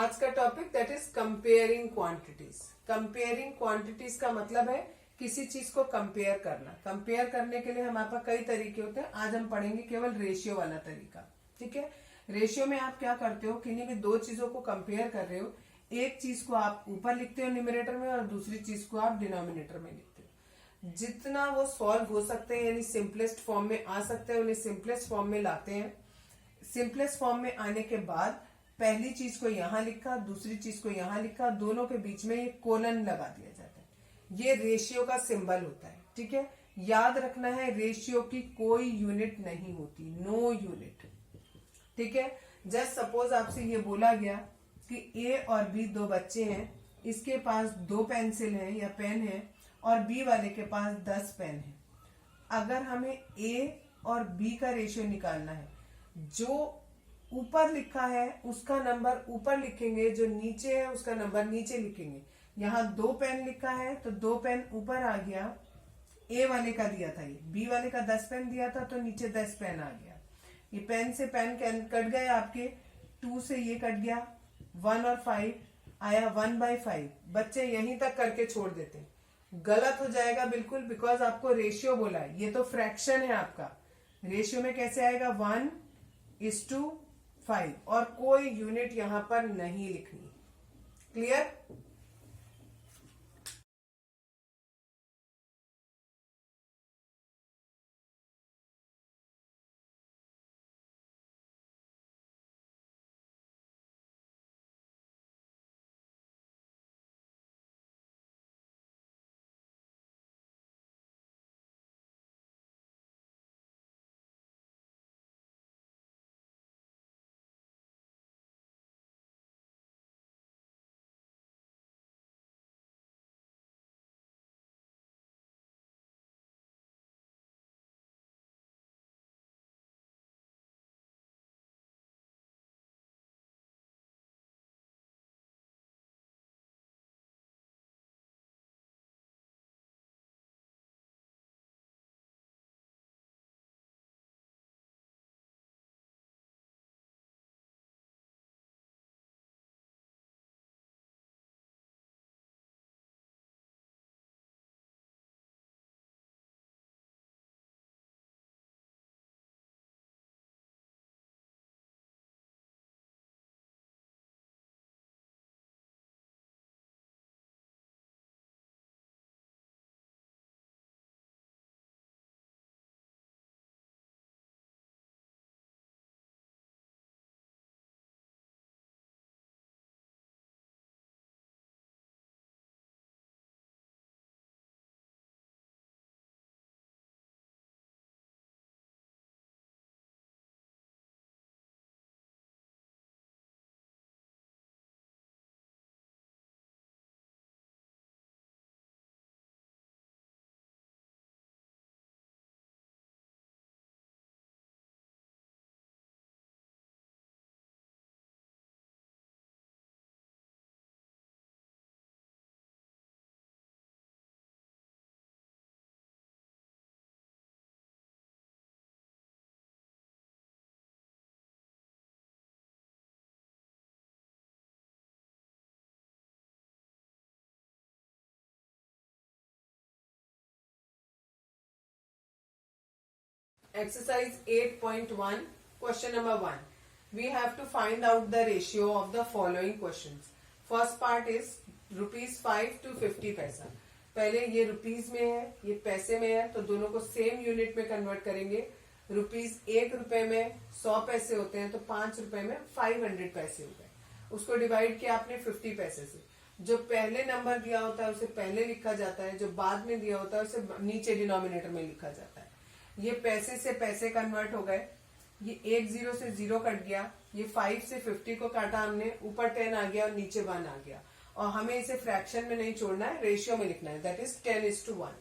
आज का topic that is comparing quantities. Comparing quantities का मतलब है किसी चीज को कंपेयर करना। कंपेयर करने के लिए हमारे पास कई तरीके होते हैं। आज हम पढ़ेंगे केवल रेशियो वाला तरीका। ठीक है, रेशियो में आप क्या करते हो, किन्हीं भी दो चीजों को कंपेयर कर रहे हो, एक चीज को आप ऊपर लिखते हो न्यूमरेटर में और दूसरी चीज को आप डिनोमिनेटर में लिखते हो। जितना वो सॉल्व हो सकते हैं यानी सिंपलेस्ट फॉर्म में आ सकते हैं उन्हें सिंपलेस्ट फॉर्म में लाते हैं। सिंपलेस्ट फॉर्म में आने के बाद पहली चीज को यहां लिखा, दूसरी चीज को यहां लिखा, दोनों के बीच में ये कोलन लगा दिया जाता है। ये रेशियो का सिंबल होता है। ठीक है, याद रखना है रेशियो की कोई यूनिट नहीं होती, नो यूनिट। ठीक है, जस्ट सपोज आपसे ये बोला गया कि ए और बी दो बच्चे हैं, इसके पास 2 पेंसिल है या पेन है और बी वाले के पास 10 पेन है। अगर हमें ए और बी का रेशियो निकालना है, जो ऊपर लिखा है उसका नंबर ऊपर लिखेंगे, जो नीचे है उसका नंबर नीचे लिखेंगे। यहाँ 2 पेन लिखा है तो 2 पेन ऊपर आ गया, ए वाले का दिया था ये, बी वाले का 10 पेन दिया था तो नीचे 10 पेन आ गया। ये पेन से पेन कट गए आपके, 2 से ये कट गया, 1 और 5 आया 1/5। बच्चे यहीं तक करके छोड़ देते, गलत हो जाएगा बिल्कुल, बिकॉज आपको रेशियो बोला है, ये तो फ्रैक्शन है आपका। रेशियो में कैसे आएगा 1:5 और कोई यूनिट यहां पर नहीं लिखनी। Clear? Exercise 8.1, question number 1. We have to find out the ratio of the following questions. First part is ₹5 to 50 पैसा। पहले ये रुपीज में है, ये पैसे में है, तो दोनों को सेम यूनिट में कन्वर्ट करेंगे। ₹1 में 100 पैसे होते हैं तो 5 रुपए में 500 पैसे हो गए। उसको डिवाइड किया आपने 50 पैसे से। जो पहले नंबर दिया होता है उसे पहले लिखा जाता है, जो बाद में दिया होता है उसे नीचे डिनोमिनेटर में लिखा जाता है। ये पैसे से पैसे कन्वर्ट हो गए, ये 1 0 से 0 कट गया, ये 5 से 50 को काटा हमने, ऊपर 10 आ गया और नीचे 1 आ गया। और हमें इसे फ्रैक्शन में नहीं छोड़ना है, रेशियो में लिखना है, दैट इज 10:1।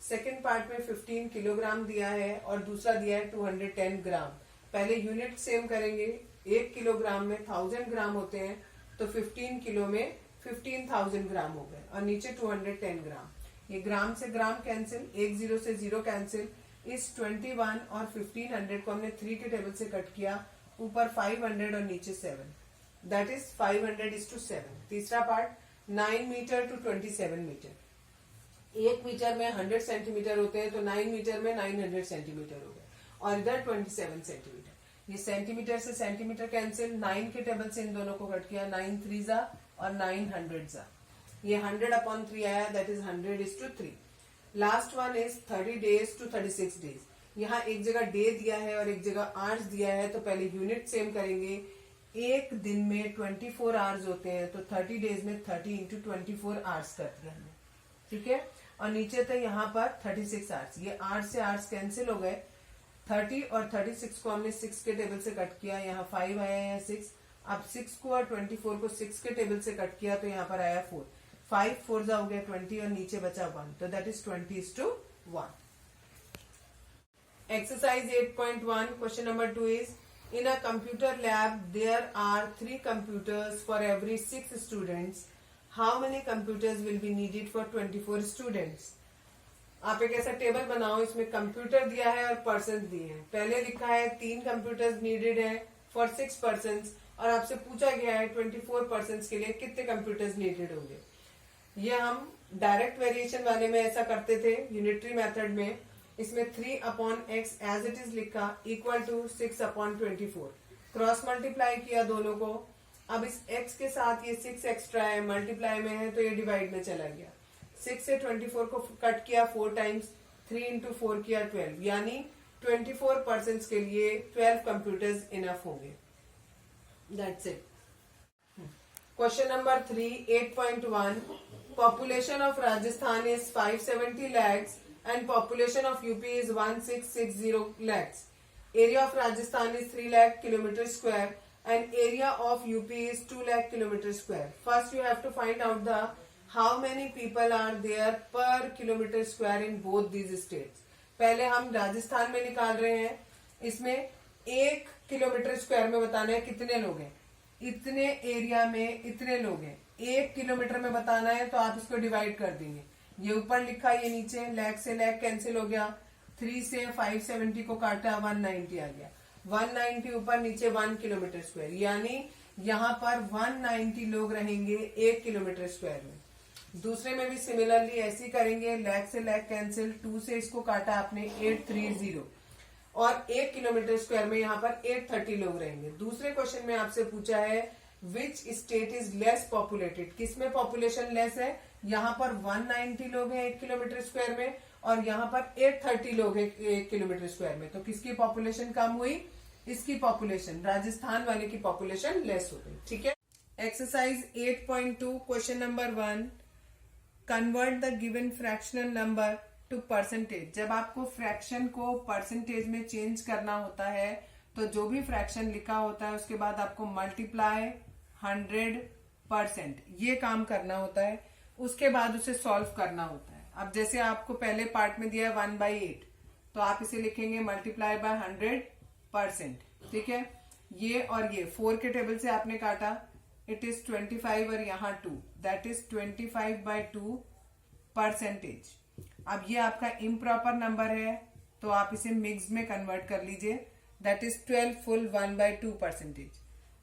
सेकेंड पार्ट में 15 किलोग्राम दिया है और दूसरा दिया है 210 ग्राम। पहले यूनिट सेम करेंगे, 1 किलोग्राम में 1000 ग्राम होते हैं तो 15 किलो में 15,000 ग्राम हो गए और नीचे 210 ग्राम। ये ग्राम से ग्राम कैंसिल, 1 0 से 0 कैंसिल। इस 21 और 1500 को हमने 3 के टेबल से कट किया, ऊपर 500 और नीचे 7। That is 500:7. तीसरा part 9 metre to 27 metre. 1 metre में 100 सेंटीमीटर होते हैं, तो 9 मीटर में 900 सेंटीमीटर हो गए, और इधर 27 सेंटीमीटर. ये सेंटीमीटर से सेंटीमीटर कैंसिल, 9 के टेबल से इन दोनों को कट किया, 9 3 जा और 9 100 जा. ये 100/3 आया, that is 100:3. Last one is 30 days to 36 days. यहाँ एक जगह डे दिया है और एक जगह आवर्स दिया है, तो पहले यूनिट सेम करेंगे. एक दिन में 24 आवर्स होते हैं, तो 30 days में 30 into 24 आवर्स कर दिया हमने. ठीक है, और नीचे तो यहाँ पर 36 आवर्स. ये आवर्स से आवर्स कैंसिल हो गए. 30 और 36 को हमने 6 के टेबल से कट किया, यहाँ 5 आया, यहाँ 6. अब 6 को और 24 को 6 के टेबल से कट किया, तो यहाँ पर आया 4. 5 4 हो गया 20 और नीचे बचा 1, तो that is 20:1. Exercise 8.1 question number 2 is, in a computer lab there are 3 computers for every 6 students. How many computers will be needed for 24 students? आप एक ऐसा टेबल बनाओ, इसमें कंप्यूटर दिया है और पर्सन दिए हैं. पहले लिखा है 3 कंप्यूटर्स नीडेड है फॉर 6 पर्सन, और आपसे पूछा गया है 24 पर्सन के लिए कितने कंप्यूटर्स नीडेड होंगे. ये हम डायरेक्ट वेरिएशन वाले में ऐसा करते थे, यूनिटरी मेथड में. इसमें 3/x एज इट इज लिखा इक्वल टू 6/24. क्रॉस मल्टीप्लाई किया दोनों को. अब इस x के साथ ये 6 एक्स्ट्रा है, मल्टीप्लाई में है, तो ये डिवाइड में चला गया. 6 से 24 को कट किया 4 टाइम्स, 3 into 4 किया 12, यानी 24 पर्सन के लिए 12 कंप्यूटर्स इनफ होंगे. That's it. Question number 3 8.1. Population of Rajasthan is 570 lakhs and population of UP is 1660 lakhs. Area of Rajasthan is 3 lakh kilometer square and area of UP is 2 lakh kilometer square. First you have to find out the how many people are there per kilometer square in both these states. पहले हम राजस्थान में निकाल रहे हैं. इसमें 1 kilometre square में बताना है कितने लोग हैं. इतने एरिया में इतने लोग हैं. 1 किलोमीटर में बताना है, तो आप इसको डिवाइड कर देंगे. ये ऊपर लिखा, ये नीचे. लैख से लैख कैंसिल हो गया. 3 से 570 को काटा, 190 आ गया. 190 ऊपर नीचे 1 किलोमीटर स्क्वायर, यानी यहाँ पर 190 लोग रहेंगे 1 किलोमीटर स्क्वायर में. दूसरे में भी सिमिलरली ऐसे करेंगे. लैख से लैख कैंसिल, 2 से इसको काटा आपने 830, और 1 किलोमीटर स्क्वायर में यहाँ पर 830 लोग रहेंगे. दूसरे क्वेश्चन में आपसे पूछा है which state is less populated. किसमें पॉपुलेशन लेस है. यहाँ पर 190 लोग हैं 1 किलोमीटर स्क्वायर में, और यहाँ पर 830 लोग हैं 1 किलोमीटर स्क्वायर में. तो किसकी पॉपुलेशन कम हुई. इसकी पॉपुलेशन, राजस्थान वाले की पॉपुलेशन लेस हो गई. ठीक है. Exercise 8.2 question number 1. Convert the given fractional number two percentage. जब आपको फ्रैक्शन को परसेंटेज में चेंज करना होता है, तो जो भी फ्रैक्शन लिखा होता है उसके बाद आपको मल्टीप्लाई 100%, ये काम करना होता है. उसके बाद उसे सॉल्व करना होता है. अब जैसे आपको पहले पार्ट में दिया है 1/8, तो आप इसे लिखेंगे मल्टीप्लाई बाय 100%. ठीक है. ये और ये 4 के टेबल से आपने काटा, इट इज 25 और यहाँ 2, दैट इज 25/2 परसेंटेज. अब ये आपका इम्प्रॉपर नंबर है, तो आप इसे मिक्स में कन्वर्ट कर लीजिए, that is 12 full 1/2 percentage.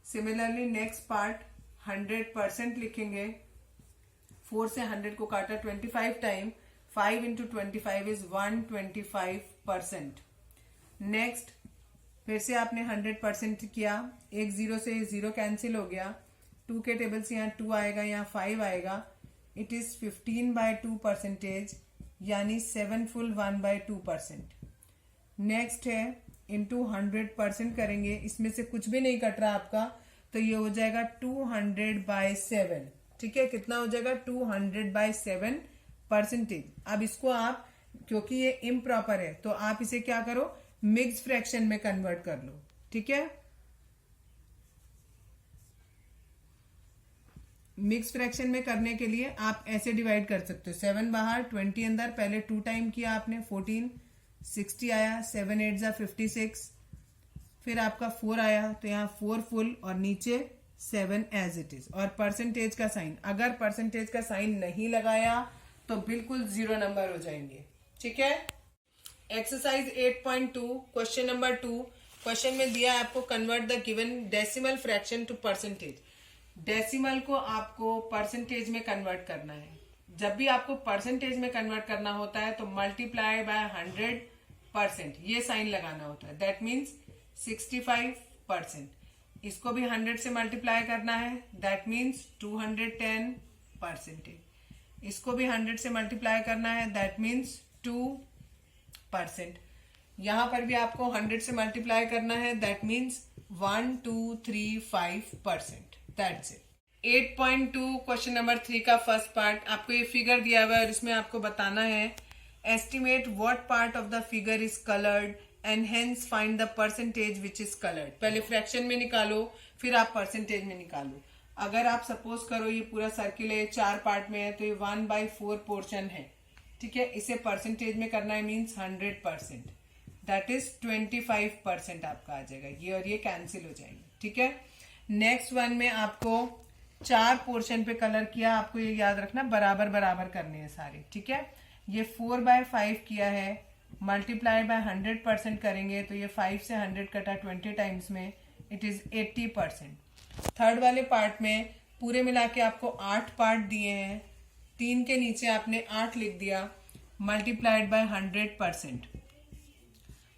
Similarly next part 100% लिखेंगे. 4 से 100 को काटा 25 टाइम, 5 into 25 इज 125%. नेक्स्ट फिर से आपने 100% किया. एक 0 से 0 कैंसिल हो गया. 2 के टेबल से यहाँ 2 आएगा, यहाँ 5 आएगा. इट इज 15/2 परसेंटेज, यानी 7 फुल 1/2%. नेक्स्ट है इंटू 100% करेंगे. इसमें से कुछ भी नहीं कट रहा आपका, तो ये हो जाएगा 200/7. ठीक है. कितना हो जाएगा 200/7 परसेंटेज. अब इसको आप, क्योंकि ये इम्प्रॉपर है, तो आप इसे क्या करो, मिक्स फ्रैक्शन में कन्वर्ट कर लो. ठीक है. मिक्स फ्रैक्शन में करने के लिए आप ऐसे डिवाइड कर सकते हो. 7 बाहर 20 अंदर. पहले 2 टाइम किया आपने, 14, 60 आया. 7 8 जा 56. फिर आपका 4 आया, तो यहाँ 4 फुल और नीचे 7 एज इट इज. और परसेंटेज का साइन, अगर परसेंटेज का साइन नहीं लगाया तो बिल्कुल 0 नंबर हो जाएंगे. ठीक है. Exercise 8.2 question number 2. क्वेश्चन में दिया है आपको convert the given decimal fraction to percentage. Decimal को आपको परसेंटेज में कन्वर्ट करना है। जब भी आपको परसेंटेज में कन्वर्ट करना होता है तो मल्टीप्लाई बाय 100%, ये साइन लगाना होता है। That means 65%। इसको भी 100 से मल्टीप्लाई करना है, दैट मीन्स 210%। इसको भी 100 से मल्टीप्लाई करना है, दैट मीन्स 2%। यहां पर भी आपको 100 से मल्टीप्लाई करना है, that means 1235%। That's it. 8.2 question number 3 का फर्स्ट पार्ट। आपको ये फिगर दिया हुआ है और इसमें आपको बताना है estimate what part of the figure is coloured and hence find the percentage which is coloured. पहले फ्रैक्शन में निकालो, फिर आप परसेंटेज में निकालो। अगर आप सपोज करो ये पूरा सर्किल है, 4 पार्ट में है, तो ये 1/4 पोर्शन है, ठीक है। इसे परसेंटेज में करना है, मीन्स 100%, दैट इज 25% आपका आ जाएगा। ये और ये कैंसिल हो जाएंगे, ठीक है। नेक्स्ट वन में आपको 4 पोर्शन पे कलर किया, आपको ये याद रखना बराबर बराबर करने हैं सारे, ठीक है। ये 4/5 किया है, मल्टीप्लाई बाय 100% करेंगे तो ये 5 से 100 कटा 20 टाइम्स में, इट इज 80%। थर्ड वाले पार्ट में पूरे मिला के आपको 8 पार्ट दिए हैं, 3 के नीचे आपने 8 लिख दिया, मल्टीप्लाइड बाय 100%।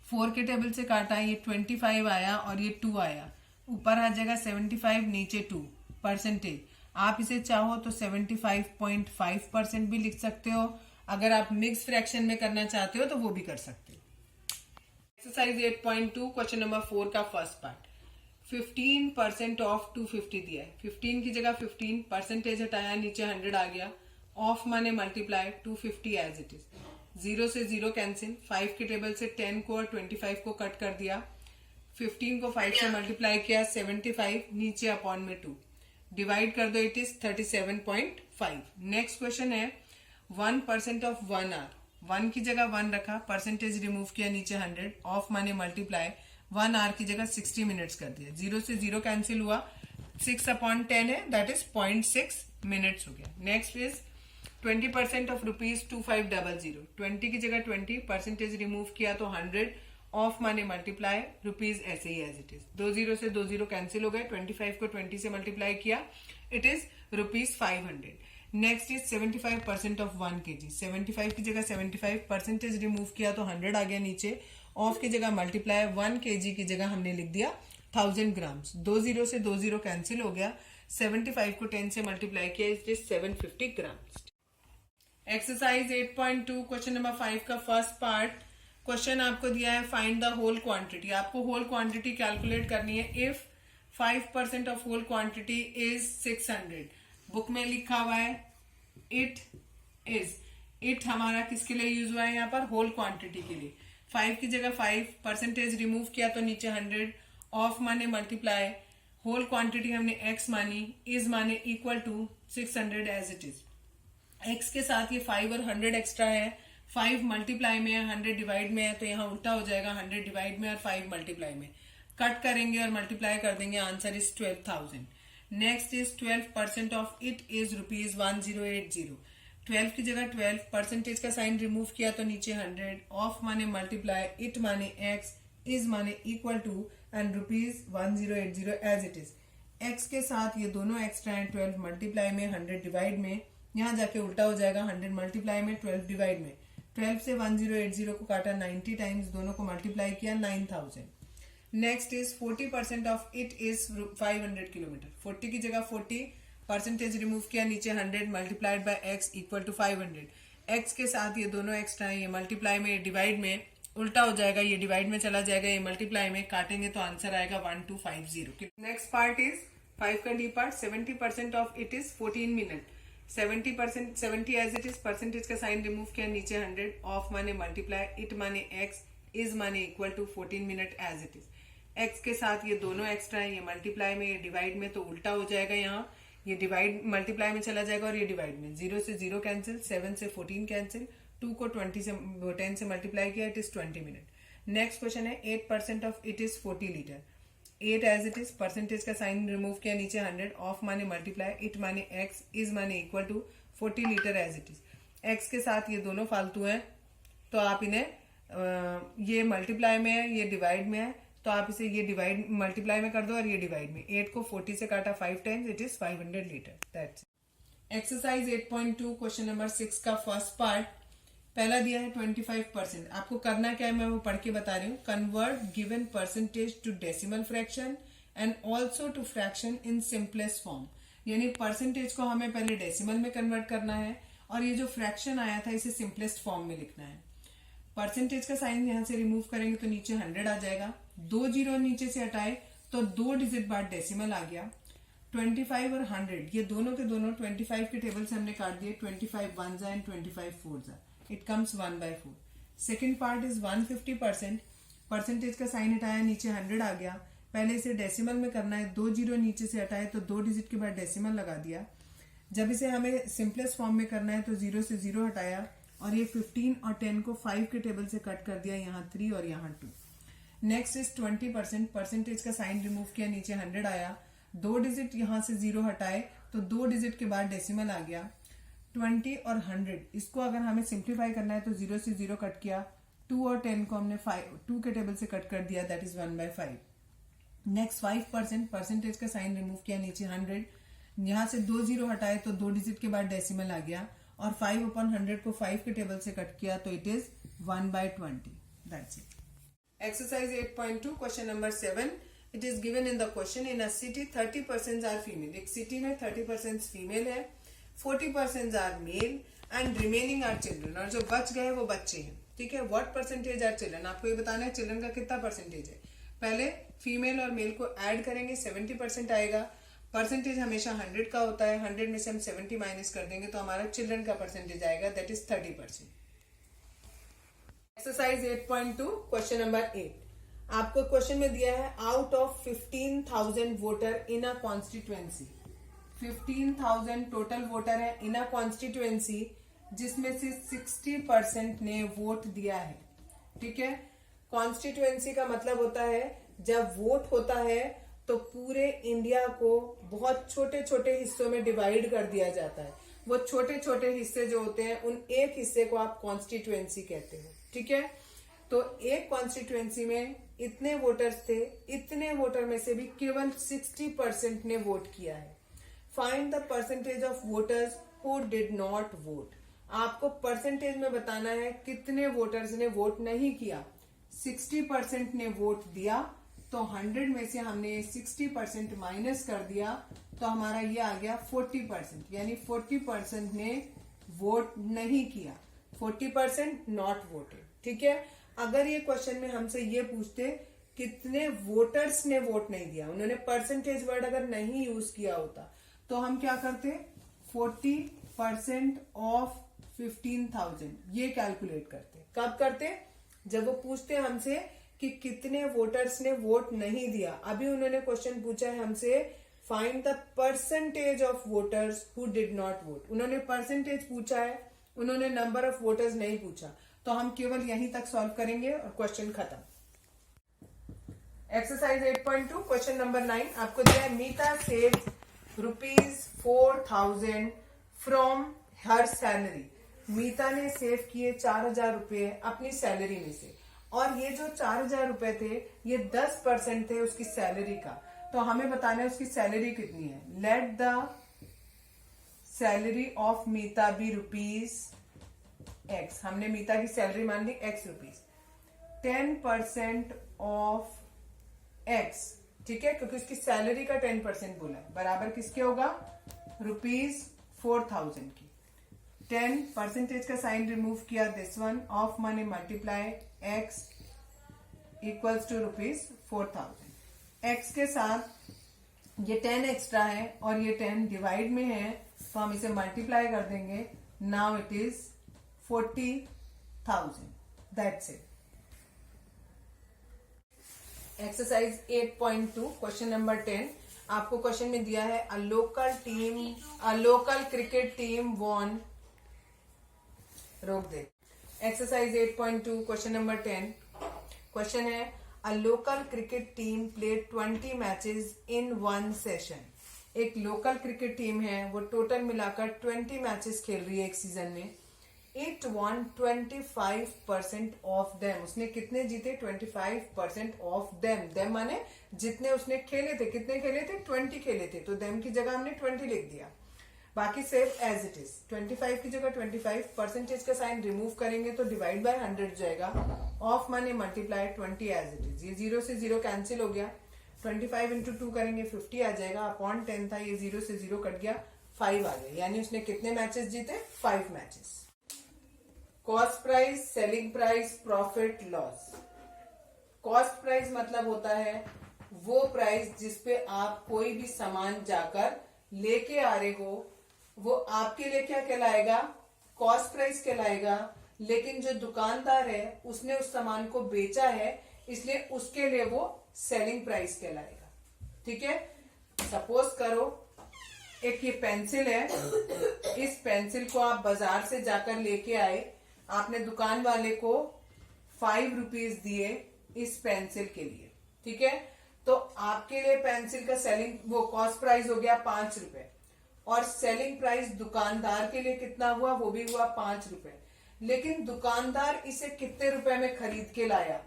4 के टेबल से काटा, ये 25 आया और ये 2 आया, ऊपर आ जाएगा 75, नीचे 2 परसेंटेज। आप इसे चाहो तो 75.5% भी लिख सकते हो। अगर आप मिक्स फ्रैक्शन में करना चाहते हो तो वो भी कर सकते हो। एक्सरसाइज 8.2 क्वेश्चन नंबर 4 का फर्स्ट पार्ट। 15% ऑफ 250 दिया है, 15 की जगह 15 परसेंटेज हटाया, नीचे 100 आ गया, ऑफ माने मल्टीप्लाई 250 एज इट इज, 0 से 0 कैंसिल, 5 के टेबल से 10 को और 25 को कट कर दिया, 15 को 5 से मल्टीप्लाई किया, 75, नीचे अपॉन में 2, डिवाइड कर दो, इट इज 37.5। नेक्स्ट क्वेश्चन है 1% ऑफ 1 आवर, 1 की जगह 1 रखा, परसेंटेज रिमूव किया, नीचे 100, ऑफ माने मल्टीप्लाई 1 आवर की जगह 60 मिनट्स कर दिया, 0 से 0 कैंसिल हुआ, 6/10 है, दैट इज 0.6 मिनट्स हो गया। नेक्स्ट इज 20% ऑफ ₹2500, 20 की जगह 20, परसेंटेज रिमूव किया तो 100, ऑफ माने मल्टीप्लाई, रुपीज ऐसे ही एज इट इज, 2 0 से 2 0 कैंसिल हो गए, 25 को 20 से मल्टीप्लाई किया, it is ₹500। Next is 75% of 1 kg, 75 की जगह 75, परसेंटेज रिमूव किया तो 100 आ गया नीचे, ऑफ की जगह मल्टीप्लाई, 1 kg की जगह हमने लिख दिया 1000 ग्राम्स, 2 0 से 2 0 कैंसिल हो गया, 75 को 10 से मल्टीप्लाई किया, it is 750 grams. Exercise 8.2 question number 5 का फर्स्ट पार्ट। क्वेश्चन आपको दिया है फाइंड द होल क्वांटिटी। आपको होल क्वांटिटी कैलकुलेट करनी है। If 5% of whole quantity is 600, book में लिखा हुआ है इट इज, इट हमारा किसके लिए यूज हुआ है यहाँ पर, होल क्वांटिटी के लिए। 5 की जगह 5, परसेंटेज रिमूव किया तो नीचे 100, ऑफ माने मल्टीप्लाई, होल क्वांटिटी हमने x मानी, इज माने equal to 600 as it is. x के साथ ये 5 और 100 एक्स्ट्रा है, 5 मल्टीप्लाई में है, 100 डिवाइड में है, तो यहाँ उल्टा हो जाएगा, 100 डिवाइड में और 5 मल्टीप्लाई में, कट करेंगे और मल्टीप्लाई कर देंगे, answer is 12,000। Next is 12% of it is ₹1080, 12 की जगह 12, परसेंटेज का साइन रिमूव किया तो नीचे 100, ऑफ माने मल्टीप्लाई, इट माने x, इज माने equal to and ₹1080 as it is. x के साथ ये दोनों एक्स्ट्रा है, 12 मल्टीप्लाई में, 100 डिवाइड में, यहाँ जाके उल्टा हो जाएगा, 100 मल्टीप्लाई में, 12 डिवाइड में, 12 से 1080 को काटा 90 टाइम्स, दोनों को मल्टीप्लाई किया 9000। Next is 40% of it is 500 kilometre, 40 की जगह 40, परसेंटेज रिमूव किया, नीचे 100, multiplied by x equal to 500, x के साथ ये दोनों एक्स्ट्रा है, ये मल्टीप्लाई में, ये डिवाइड में, उल्टा हो जाएगा, ये डिवाइड में चला जाएगा, ये मल्टीप्लाई में, काटेंगे तो आंसर आएगा 1250। नेक्स्ट पार्ट इज 5 का D part. 70% of it is 14 minute, 70% 70 as it is, percentage का साइन रिमूव किया, नीचे 100, ऑफ माने मल्टीप्लाई, इट माने x, इज माने equal to 14 minute as it is. x के साथ ये दोनों एक्स्ट्रा है, ये मल्टीप्लाई में, ये डिवाइड में, तो उल्टा हो जाएगा, यहाँ ये डिवाइड मल्टीप्लाई में चला जाएगा और ये डिवाइड में, 0 से 0 कैंसिल, 7 से 14 कैंसिल, 2 को 10 से मल्टीप्लाई किया, it is 20 minute. Next question है 8% of it is 40 litre, 8 as it is, percentage का साइन रिमूव किया, नीचे 100, ऑफ माने मल्टीप्लाई, इट माने x, इज माने equal to 40 litre as it is. x के साथ ये दोनों फालतू हैं, तो आप इन्हें ये मल्टीप्लाई में है, ये डिवाइड में है, तो आप इसे ये डिवाइड मल्टीप्लाई में कर दो और ये डिवाइड में। 8 को 40 से काटा 5 times, it is 500 litre. That's exercise 8.2 question number 6 का फर्स्ट पार्ट। पहला दिया है 25%। आपको करना क्या है मैं वो पढ़ के बता रही हूँ। Convert given percentage to decimal fraction and also to fraction in simplest form. यानी परसेंटेज को हमें पहले डेसिमल में कन्वर्ट करना है और ये जो फ्रैक्शन आया था इसे सिंपलेस्ट फॉर्म में लिखना है। परसेंटेज का साइन यहां से रिमूव करेंगे तो नीचे 100 आ जाएगा। 2 जीरो नीचे से हटाए तो 2 डिजिट बाद डेसिमल आ गया। 25 और 100 ये दोनों के दोनों 25 के टेबल से हमने काट दिए। 25 वन जा एंड 25 फोर जा, it comes 1/4। Second part is 150%। Percentage का साइन हटाया, नीचे 100 आ गया। पहले इसे डेसिमल में करना है। 2 जीरो नीचे से हटाए तो 2 डिजिट के बाद डेसिमल लगा दिया। जब इसे हमें सिंपलेस्ट फॉर्म में करना है तो 0 से 0 हटाया और ये 15 और 10 को 5 के टेबल से कट कर दिया। यहाँ 3 और यहाँ 2। Next is 20%। परसेंटेज का साइन रिमूव किया, नीचे 100 आया। 2 डिजिट यहाँ से 0 हटाए तो 2 डिजिट के बाद डेसिमल आ गया। 20 और 100 इसको अगर हमें सिंप्लीफाई करना है तो 0 से 0 कट किया। 2 और 10 को हमने 2 के टेबल से कट कर दिया, दैट इज 1/5। नेक्स्ट 5%। परसेंटेज का साइन रिमूव किया, नीचे 100। यहाँ से 2 जीरो हटाए तो 2 डिजिट के बाद डेसिमल आ गया और 5/100 को 5 के टेबल से कट किया तो it is 1/20। That's it. Exercise 8.2 question number 7। It is given in the question in a city 30% are female. एक सिटी में 30% फीमेल है, 40% are male and remaining are children. और जो बच गए वो बच्चे हैं। ठीक है, व्हाट परसेंटेज आर चिल्ड्रन। आपको ये बताना है चिल्ड्रन का कितना परसेंटेज है। पहले फीमेल और मेल को ऐड करेंगे, 70% आएगा। परसेंटेज हमेशा 100 का होता है। 100 में से हम 70 माइनस कर देंगे तो हमारा चिल्ड्रन का परसेंटेज आएगा, that is 30%। Exercise 8.2 question number 8। आपको क्वेश्चन में दिया है out of 15,000 voter in a constituency. 15,000 total voter है इन अ कॉन्स्टिट्यूएंसी, जिसमें से 60% ने वोट दिया है। ठीक है, कॉन्स्टिट्यूएंसी का मतलब होता है जब वोट होता है तो पूरे इंडिया को बहुत छोटे छोटे हिस्सों में डिवाइड कर दिया जाता है। वो छोटे छोटे हिस्से जो होते हैं उन एक हिस्से को आप कॉन्स्टिट्यूएंसी कहते हो। ठीक है, तो एक कॉन्स्टिट्यूएंसी में इतने वोटर्स थे, इतने वोटर में से भी केवल 60% ने वोट किया है। Find the percentage of voters who did not vote. आपको परसेंटेज में बताना है कितने वोटर्स ने वोट नहीं किया। 60% ने वोट दिया तो 100 में से हमने 60% माइनस कर दिया तो हमारा ये आ गया 40%। यानी 40% ने वोट नहीं किया, 40% नॉट वोटेड। ठीक है, अगर ये क्वेश्चन में हमसे ये पूछते कितने वोटर्स ने वोट नहीं दिया, उन्होंने परसेंटेज वर्ड अगर नहीं यूज किया होता तो हम क्या करते, 40% ऑफ 15,000 ये कैलकुलेट करते। कब करते, जब वो पूछते हमसे कि कितने वोटर्स ने वोट नहीं दिया। अभी उन्होंने क्वेश्चन पूछा है हमसे find the percentage of voters who did not vote. उन्होंने परसेंटेज पूछा है, उन्होंने नंबर ऑफ वोटर्स नहीं पूछा, तो हम केवल यहीं तक सॉल्व करेंगे और क्वेश्चन खत्म। एक्सरसाइज 8.2 क्वेश्चन नंबर 9 आपको दिया है मीता सेव्स ₹4,000 फ्रॉम हर सैलरी। मीता ने सेव किए 4,000 रुपए अपनी सैलरी में से, और ये जो 4,000 रुपए थे ये 10% थे उसकी सैलरी का। तो हमें बताना है उसकी सैलरी कितनी है। Let the salary of Meeta be ₹X। हमने मीता की सैलरी मान ली X रुपीज। 10% ऑफ X, ठीक है, क्योंकि उसकी सैलरी का 10% बोला है, बराबर किसके होगा, ₹4,000 की। 10% का साइन रिमूव किया, this one of money multiply X equals to ₹4,000। X के साथ ये 10 एक्स्ट्रा है और ये 10 डिवाइड में है तो हम इसे मल्टीप्लाई कर देंगे। Now it is 40,000। That's it. Exercise 8.2 question number 10 आपको क्वेश्चन में दिया है a local cricket team von. रोक दे। एक्सरसाइज 8.2 क्वेश्चन नंबर 10 क्वेश्चन है a local cricket team played 20 matches in one session. एक लोकल क्रिकेट टीम है वो टोटल मिलाकर 20 मैचेस खेल रही है एक सीजन में। It won 25% of them. उसने कितने जीते? 25% ऑफ देम। देम माने जितने उसने खेले थे। कितने खेले थे? 20 खेले थे, तो देम की जगह हमने 20 लिख दिया। बाकी सेव एज इट इज। 25 की जगह 25 परसेंटेज का साइन रिमूव करेंगे तो डिवाइड बाय 100 जाएगा। ऑफ माने मल्टीप्लाई 20 एज इट इज। ये 0 से 0 कैंसिल हो गया। 25 इंटू 2 करेंगे 50 आ जाएगा। अपॉन 10 था, ये 0 से 0 कट गया, 5 आ गया। यानी उसने कितने मैचेस जीते? 5 matches. Cost price, selling price, profit, loss. Cost price मतलब होता है वो प्राइस जिसपे आप कोई भी सामान जाकर लेके आ रहे हो, वो आपके लिए क्या कहलाएगा? कॉस्ट प्राइस कहलाएगा। लेकिन जो दुकानदार है उसने उस सामान को बेचा है, इसलिए उसके लिए वो सेलिंग प्राइस कहलाएगा। ठीक है। सपोज करो एक ये पेंसिल है, इस पेंसिल को आप बाजार से जाकर लेके आए, आपने दुकान वाले को 5 रुपीज दिए इस पेंसिल के लिए। ठीक है। तो आपके लिए पेंसिल का सेलिंग वो कॉस्ट प्राइस हो गया 5 रुपए, और सेलिंग प्राइस दुकानदार के लिए कितना हुआ? वो भी हुआ 5 रुपए। लेकिन दुकानदार इसे कितने रुपए में खरीद के लाया,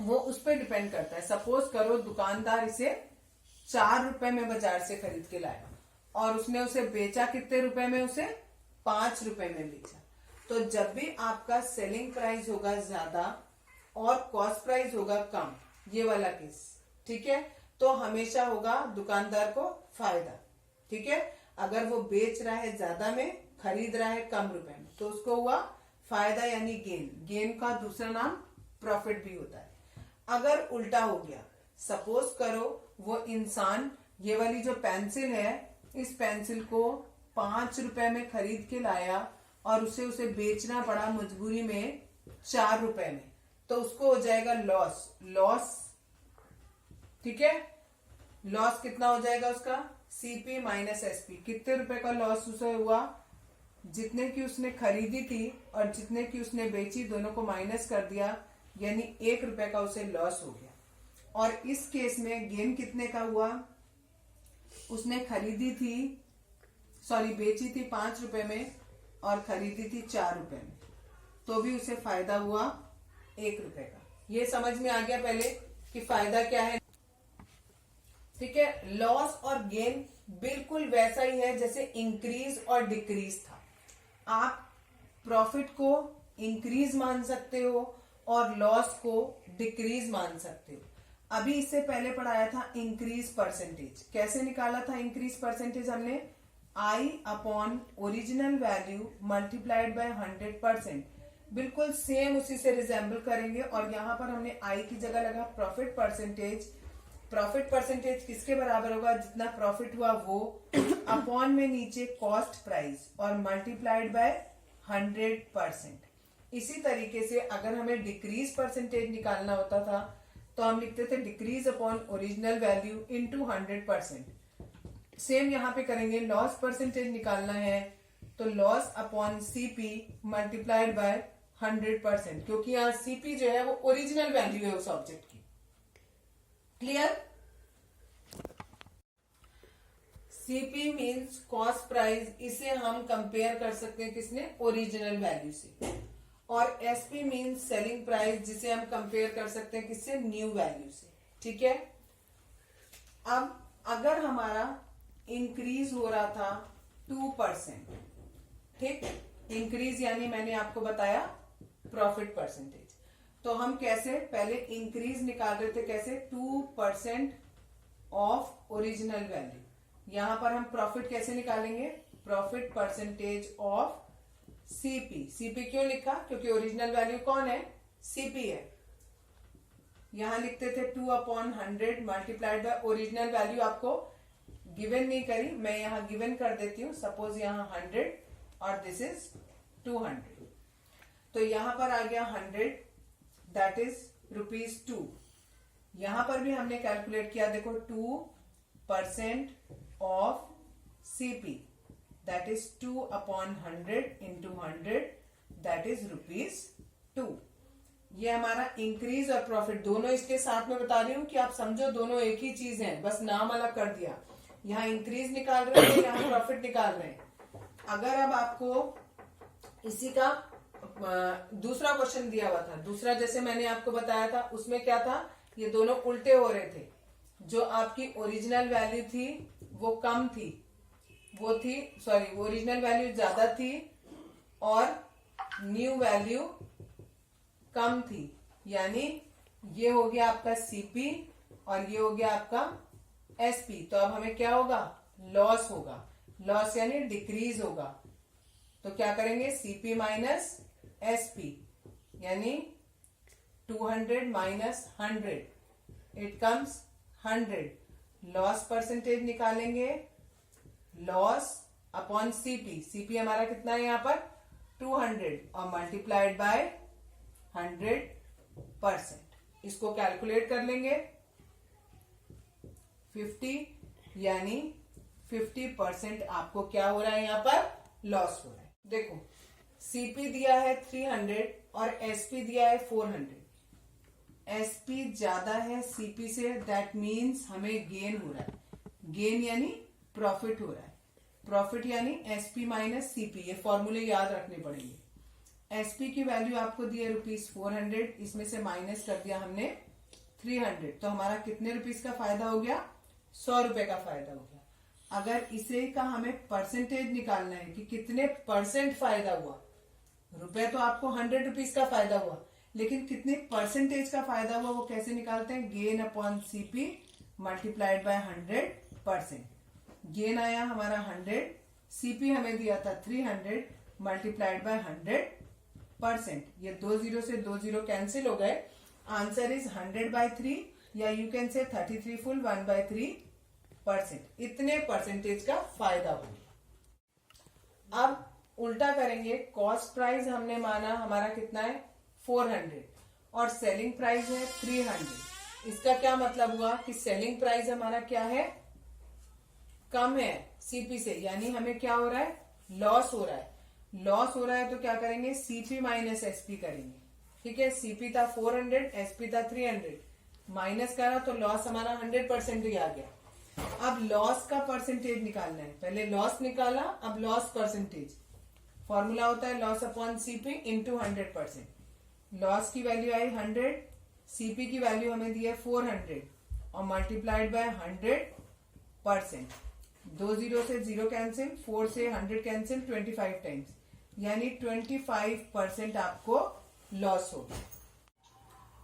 वो उस पर डिपेंड करता है। सपोज करो दुकानदार इसे 4 रुपए में बाजार से खरीद के लाया और उसने उसे बेचा कितने रुपए में? उसे 5 रुपए में बेचा। तो जब भी आपका सेलिंग प्राइस होगा ज्यादा और कॉस्ट प्राइस होगा कम, ये वाला केस, ठीक है, तो हमेशा होगा दुकानदार को फायदा। ठीक है। अगर वो बेच रहा है ज्यादा में, खरीद रहा है कम रुपए में, तो उसको हुआ फायदा यानी गेन। गेन का दूसरा नाम प्रॉफिट भी होता है। अगर उल्टा हो गया, सपोज करो वो इंसान ये वाली जो पेंसिल है, इस पेंसिल को 5 रुपए में खरीद के लाया और उसे बेचना पड़ा मजबूरी में 4 रुपए में, तो उसको हो जाएगा लॉस। लॉस, ठीक है। लॉस कितना हो जाएगा उसका? CP minus SP. कितने रुपए का लॉस उसे हुआ? जितने की उसने खरीदी थी और जितने की उसने बेची, दोनों को माइनस कर दिया, यानी 1 रुपए का उसे लॉस हो गया। और इस केस में गेन कितने का हुआ? उसने बेची थी 5 रुपए में और खरीदी थी 4 रुपए में, तो भी उसे फायदा हुआ 1 रुपए का। ये समझ में आ गया पहले कि फायदा क्या है। ठीक है। लॉस और गेन बिल्कुल वैसा ही है जैसे इंक्रीज और डिक्रीज था। आप प्रॉफिट को इंक्रीज मान सकते हो और लॉस को डिक्रीज मान सकते हो। अभी इससे पहले पढ़ाया था इंक्रीज परसेंटेज। कैसे निकाला था इंक्रीज परसेंटेज हमने? I upon original value multiplied by 100%। बिल्कुल सेम उसी से रिजेंबल करेंगे, और यहां पर हमने I की जगह लगा प्रॉफिट परसेंटेज। प्रॉफिट परसेंटेज किसके बराबर होगा? जितना प्रॉफिट हुआ वो, अपॉन में नीचे कॉस्ट प्राइस और मल्टीप्लाइड बाय 100%। इसी तरीके से अगर हमें डिक्रीज परसेंटेज निकालना होता था तो हम लिखते थे decrease upon original value into 100%। Same यहाँ पे करेंगे। लॉस परसेंटेज निकालना है तो loss upon CP multiplied by 100%, क्योंकि यहाँ सीपी जो है वो ओरिजिनल वैल्यू है उस ऑब्जेक्ट की। Clear? CP means cost price. इसे हम कंपेयर कर सकते हैं किसने? ओरिजिनल वैल्यू से। और एसपी मीन्स सेलिंग प्राइस, जिसे हम कंपेयर कर सकते हैं किससे? न्यू वैल्यू से। ठीक है। अब अगर हमारा इंक्रीज हो रहा था 2%, ठीक, इंक्रीज यानी मैंने आपको बताया प्रॉफिट परसेंटेज, तो हम कैसे पहले इंक्रीज निकाल रहे थे? कैसे? 2% ऑफ ओरिजिनल वैल्यू। यहां पर हम प्रॉफिट कैसे निकालेंगे? Profit percentage of CP. CP क्यों लिखा? क्योंकि ओरिजिनल वैल्यू कौन है? सीपी है। यहां लिखते थे 2/100 मल्टीप्लाइड बाय ओरिजिनल वैल्यू। आपको गिवन नहीं करी, मैं यहां गिवन कर देती हूं। सपोज यहां 100 और दिस इज 200, तो यहां पर आ गया 100, दैट इज ₹2। यहां पर भी हमने कैलकुलेट किया, देखो 2% of CP, that is 2/100 into 100, that is ₹2। ये हमारा इंक्रीज और प्रॉफिट दोनों इसके साथ में बता रही हूं कि आप समझो दोनों एक ही चीज है, बस नाम अलग कर दिया। यहाँ इंक्रीज निकाल रहे हैं, यहाँ प्रॉफिट निकाल रहे हैं। अगर अब आपको इसी का दूसरा क्वेश्चन दिया हुआ था। दूसरा जैसे मैंने आपको बताया था, उसमें क्या था, ये दोनों उल्टे हो रहे थे। जो आपकी ओरिजिनल वैल्यू थी वो कम थी, वो थी सॉरी वो ओरिजिनल वैल्यू ज्यादा थी और न्यू वैल्यू कम थी। यानी ये हो गया आपका सीपी और ये हो गया आपका एसपी। तो अब हमें क्या होगा, लॉस होगा। लॉस यानी डिक्रीज होगा। तो क्या करेंगे, सीपी माइनस एसपी यानी 200 minus 100 it comes 100। Loss percentage निकालेंगे, लॉस अपॉन सीपी। सीपी हमारा कितना है यहाँ पर 200 और मल्टीप्लाइड बाय 100%। इसको कैलकुलेट कर लेंगे 50 यानी 50% आपको क्या हो रहा है, यहाँ पर लॉस हो रहा है। देखो सीपी दिया है 300 और एसपी दिया है 400। एसपी ज्यादा है सीपी से, दैट मीन्स हमें गेन हो रहा है। गेन यानी प्रॉफिट हो रहा है। प्रॉफिट यानी एसपी माइनस सीपी। ये फॉर्मूले याद रखने पड़ेंगे। एसपी की वैल्यू आपको दी है ₹400, इसमें से माइनस कर दिया हमने 300, तो हमारा कितने रुपीस का फायदा हो गया, 100 रुपए का फायदा हो गया। अगर इसे का हमें परसेंटेज निकालना है कि कितने परसेंट फायदा हुआ, रुपए तो आपको 100 रुपीस का फायदा हुआ, लेकिन कितने परसेंटेज का फायदा हुआ वो कैसे निकालते हैं, gain upon CP multiplied by 100%। Gain आया हमारा 100, सीपी हमें दिया था 300 मल्टीप्लाइड बाय 100%। ये 2 जीरो से 2 जीरो कैंसिल हो गए। आंसर इज 100/3 या यू कैन से 33 फुल 1/3%। इतने परसेंटेज का फायदा हुआ। अब उल्टा करेंगे। कॉस्ट प्राइस हमने माना हमारा कितना है 400 और सेलिंग प्राइस है 300। इसका क्या मतलब हुआ कि सेलिंग प्राइस हमारा क्या है, कम है सीपी से, यानी हमें क्या हो रहा है, लॉस हो रहा है। लॉस हो रहा है तो क्या करेंगे, सीपी माइनस एसपी करेंगे। ठीक है, सीपी था 400, एसपी था 300, माइनस करा तो लॉस हमारा 100% ही आ गया। अब लॉस का परसेंटेज निकालना है। पहले लॉस निकाला, अब लॉस परसेंटेज। फॉर्मूला होता है loss upon CP into 100%। Loss की वैल्यू आई 100, सीपी की वैल्यू हमें दी है 400 और मल्टीप्लाइड बाय 100%। 2 जीरो से 0 कैंसिल, 4 से 100 कैंसिल 25 टाइम्स, यानी 25% आपको लॉस होगा।